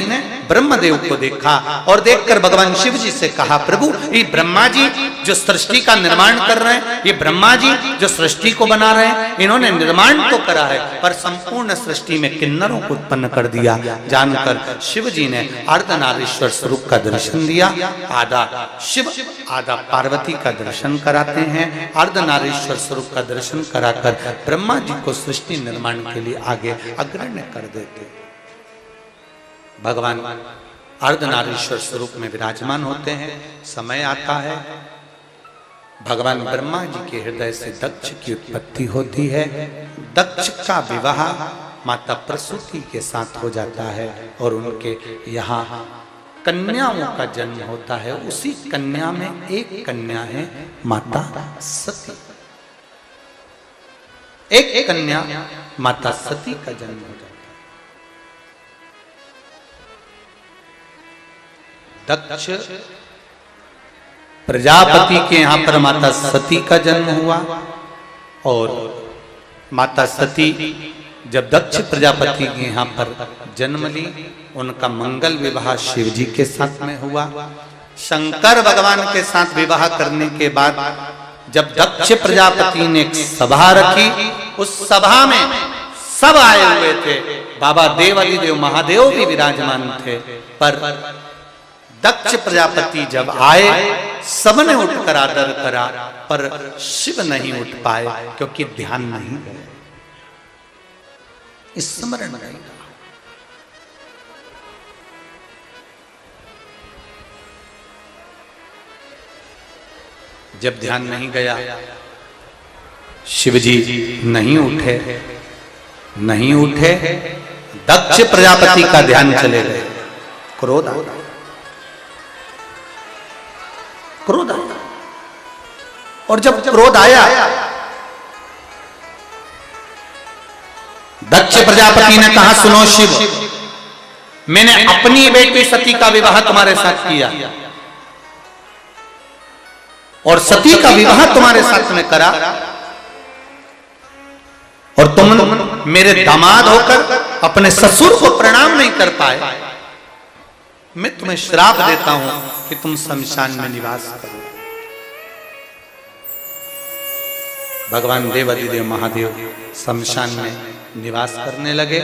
ब्रह्मदेव को देखा और देखकर भगवान शिव जी से कहा, प्रभु ये ब्रह्मा जी जो सृष्टि का निर्माण कर रहे हैं, ये ब्रह्मा जी जो सृष्टि को बना रहे हैं, इन्होंने निर्माण तो करा है पर संपूर्ण सृष्टि में किन्नरों को उत्पन्न कर दिया। जानकर शिव जी ने अर्धनारीश्वर स्वरूप का दर्शन दिया। आधा शिव आधा पार्वती का दर्शन कराते हैं। अर्धनारीश्वर स्वरूप का दर्शन कराकर ब्रह्मा जी को सृष्टि निर्माण के लिए आगे अग्रण्य कर देते। भगवान अर्धनारीश्वर स्वरूप में विराजमान होते हैं। समय आता है, भगवान ब्रह्मा जी के हृदय से दक्ष की उत्पत्ति होती है। दक्ष का विवाह माता प्रसूति के साथ हो जाता है और उनके यहाँ कन्याओं का जन्म होता है। उसी कन्या में एक कन्या है माता सती। एक कन्या माता सती का जन्म हो जाता है। दक्ष प्रजापति के यहां पर माता सती का जन्म हुआ और माता सती जब दक्ष प्रजापति के यहां पर जन्म ली, उनका मंगल विवाह शिव जी के साथ में हुआ। शंकर भगवान के साथ विवाह करने के बाद जब दक्ष प्रजापति ने एक सभा रखी, उस सभा में सब आए हुए थे। बाबा देवादिदेव महादेव भी विराजमान थे, पर दक्ष प्रजापति जब आए सबने उठकर आदर करा, पर शिव नहीं उठ पाए क्योंकि ध्यान नहीं गया, स्मरण नहीं रहा। जब ध्यान नहीं गया, शिव जी नहीं उठे, दक्ष प्रजापति का ध्यान चले गए। क्रोध आया और जब क्रोध आया, दक्ष प्रजापति ने कहा, सुनो शिव, मैंने अपनी बेटी सती का विवाह तुम्हारे साथ किया और सती का विवाह तुम्हारे साथ में करा और तुम मेरे दामाद होकर अपने ससुर को प्रणाम नहीं कर पाए। मैं तुम्हें श्राप देता हूं कि तुम शमशान में निवास करो। भगवान देवादिदेव महादेव शमशान में निवास करने लगे।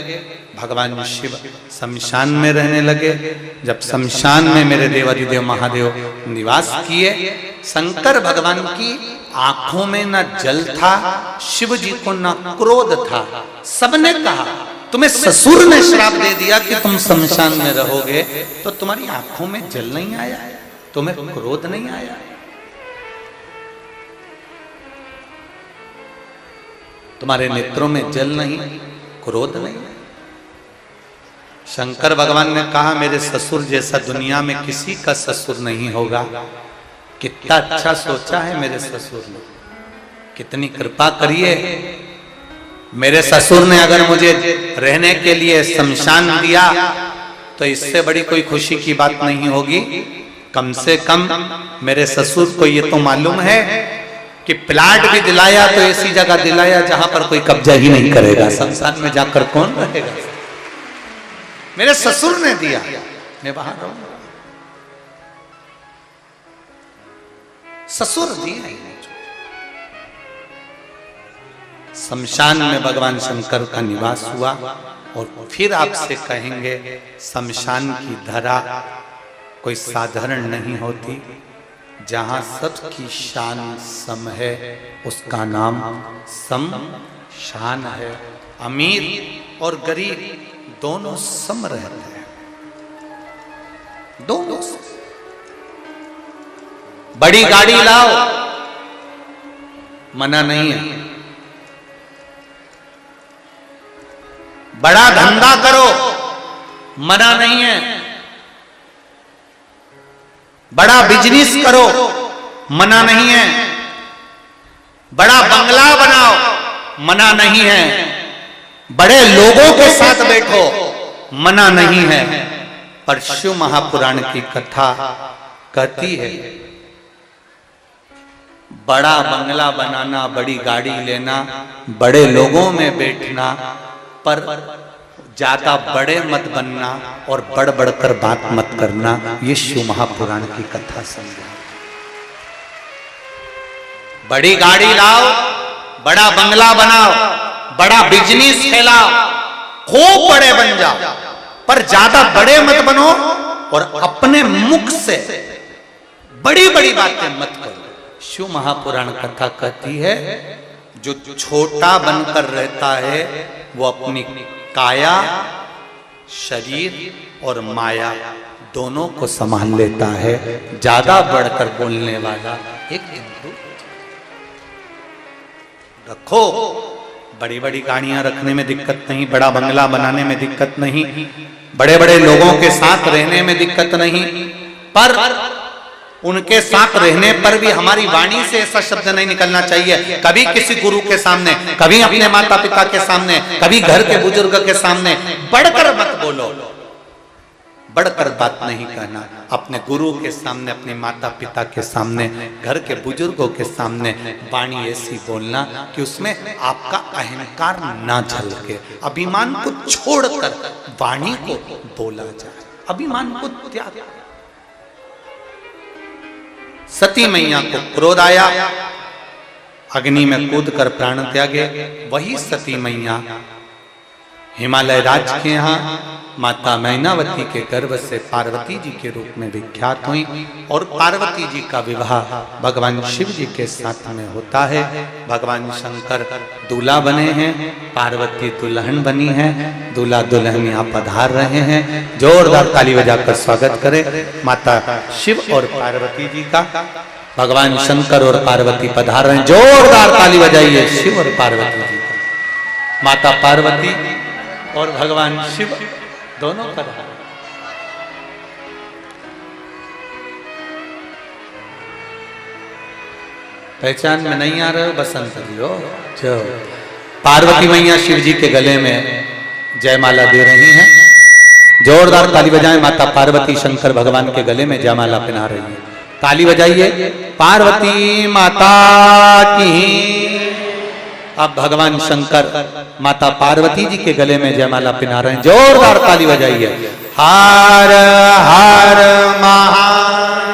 भगवान शिव शमशान में रहने लगे। जब शमशान में मेरे देवादिदेव महादेव निवास किए, शंकर भगवान की आंखों में न जल था, शिव जी को न क्रोध था। सबने कहा, तुम्हें ससुर ने श्राप दे दिया कि तुम शमशान में रहोगे, तो तुम्हारी आंखों में जल नहीं आया, तुम्हें क्रोध नहीं आया। तुम्हारे नेत्रों में जल नहीं, क्रोध नहीं। शंकर भगवान ने कहा मेरे ससुर जैसा दुनिया में किसी का ससुर नहीं होगा। कितना अच्छा सोचा है मेरे ससुर ने, कितनी कृपा करिए। मेरे ससुर ने अगर मुझे रहने के लिए शमशान दिया तो इससे बड़ी कोई खुशी की बात नहीं होगी। कम से कम मेरे ससुर को ये तो मालूम है कि प्लाट भी दिलाया तो ऐसी जगह दिलाया जहां पर कोई कब्जा ही नहीं करेगा। शमशान में जाकर कौन रहेगा? मेरे ससुर ने दिया, मैं वहां रहूंगा। ससुर दिए। शमशान में भगवान शंकर का निवास हुआ। और फिर आपसे कहेंगे शमशान की धरा कोई साधारण नहीं होती। जहां सबकी शान सम है उसका नाम शमशान है। अमीर और गरीब दोनों सम रहते हैं, दोनों सम। बड़ी गाड़ी लाओ मना नहीं है, बड़ा धंधा करो मना नहीं है, बड़ा बिजनेस करो मना नहीं है, बड़ा बंगला बनाओ मना नहीं है, बड़े लोगों के साथ बैठो मना नहीं है। पर शिव महापुराण की कथा कहती है बड़ा बंगला बनाना, बड़ी गाड़ी लेना, बड़े लोगों में बैठना, पर ज्यादा बड़े मत बनना और बढ़ बढ़कर बात मत करना। ये शिव महापुराण की कथा समझो। बड़ी गाड़ी लाओ, बड़ा बंगला बनाओ, बड़ा बिजनेस फैलाओ, खूब बड़े बन जाओ, पर ज्यादा बड़े मत बनो और अपने मुख से बड़ी बड़ी बातें मत करो। शिव महापुराण कथा कहती है जो छोटा बनकर रहता है वो अपनी काया, शरीर और माया दोनों को संभाल लेता है। ज्यादा बढ़कर बोलने वाला एक हिंदू रखो। बड़ी बड़ी गाड़ियां रखने में दिक्कत नहीं, बड़ा बंगला बनाने में दिक्कत नहीं, बड़े बड़े लोगों के साथ रहने में दिक्कत नहीं, पर उनके साथ रहने पर भी हमारी वाणी से ऐसा शब्द नहीं निकलना चाहिए कभी किसी गुरु के सामने, कभी अपने माता पिता के सामने, कभी घर के बुजुर्ग के सामने बढ़कर मत बोलो, बढ़कर बात नहीं कहना। अपने गुरु के सामने, अपने माता पिता के सामने, घर के बुजुर्गों के सामने वाणी ऐसी बोलना कि उसमें आपका अहंकार ना झलके, अभिमान को छोड़कर वाणी को बोला जाए, अभिमान को त्याग। सती मैया को क्रोध आया, अग्नि में कूदकर प्राण त्यागे। वही सती मैया हिमालय राज्य के यहाँ माता मैनावती के गर्भ से पार्वती जी के रूप में विख्यात हुई और पार्वती जी का विवाह भगवान शिव जी के साथ में होता है। भगवान शंकर दूल्हा बने हैं, पार्वती दुल्हन बनी है, दूल्हा दुल्हन यहाँ पधार रहे हैं। जोरदार ताली बजाकर स्वागत करें माता शिव और पार्वती जी का। भगवान शंकर और पार्वती पधार रहे हैं, जोरदार ताली बजाइए शिव और पार्वती जी का। माता पार्वती और भगवान शिव दोनों पधार। पहचान में नहीं आ रहे हो बसंत जी हो जो पार्वती मैया शिव जी के गले में जयमाला दे रही हैं। जोरदार ताली बजाएं, माता पार्वती शंकर भगवान के गले में जयमाला पहना रही है। ताली बजाइए पार्वती माता की। अब भगवान शंकर माता पार्वती जी के गले में जयमाला पहना रहे हैं। जोरदार ताली बजाइए। हर हर महादेव।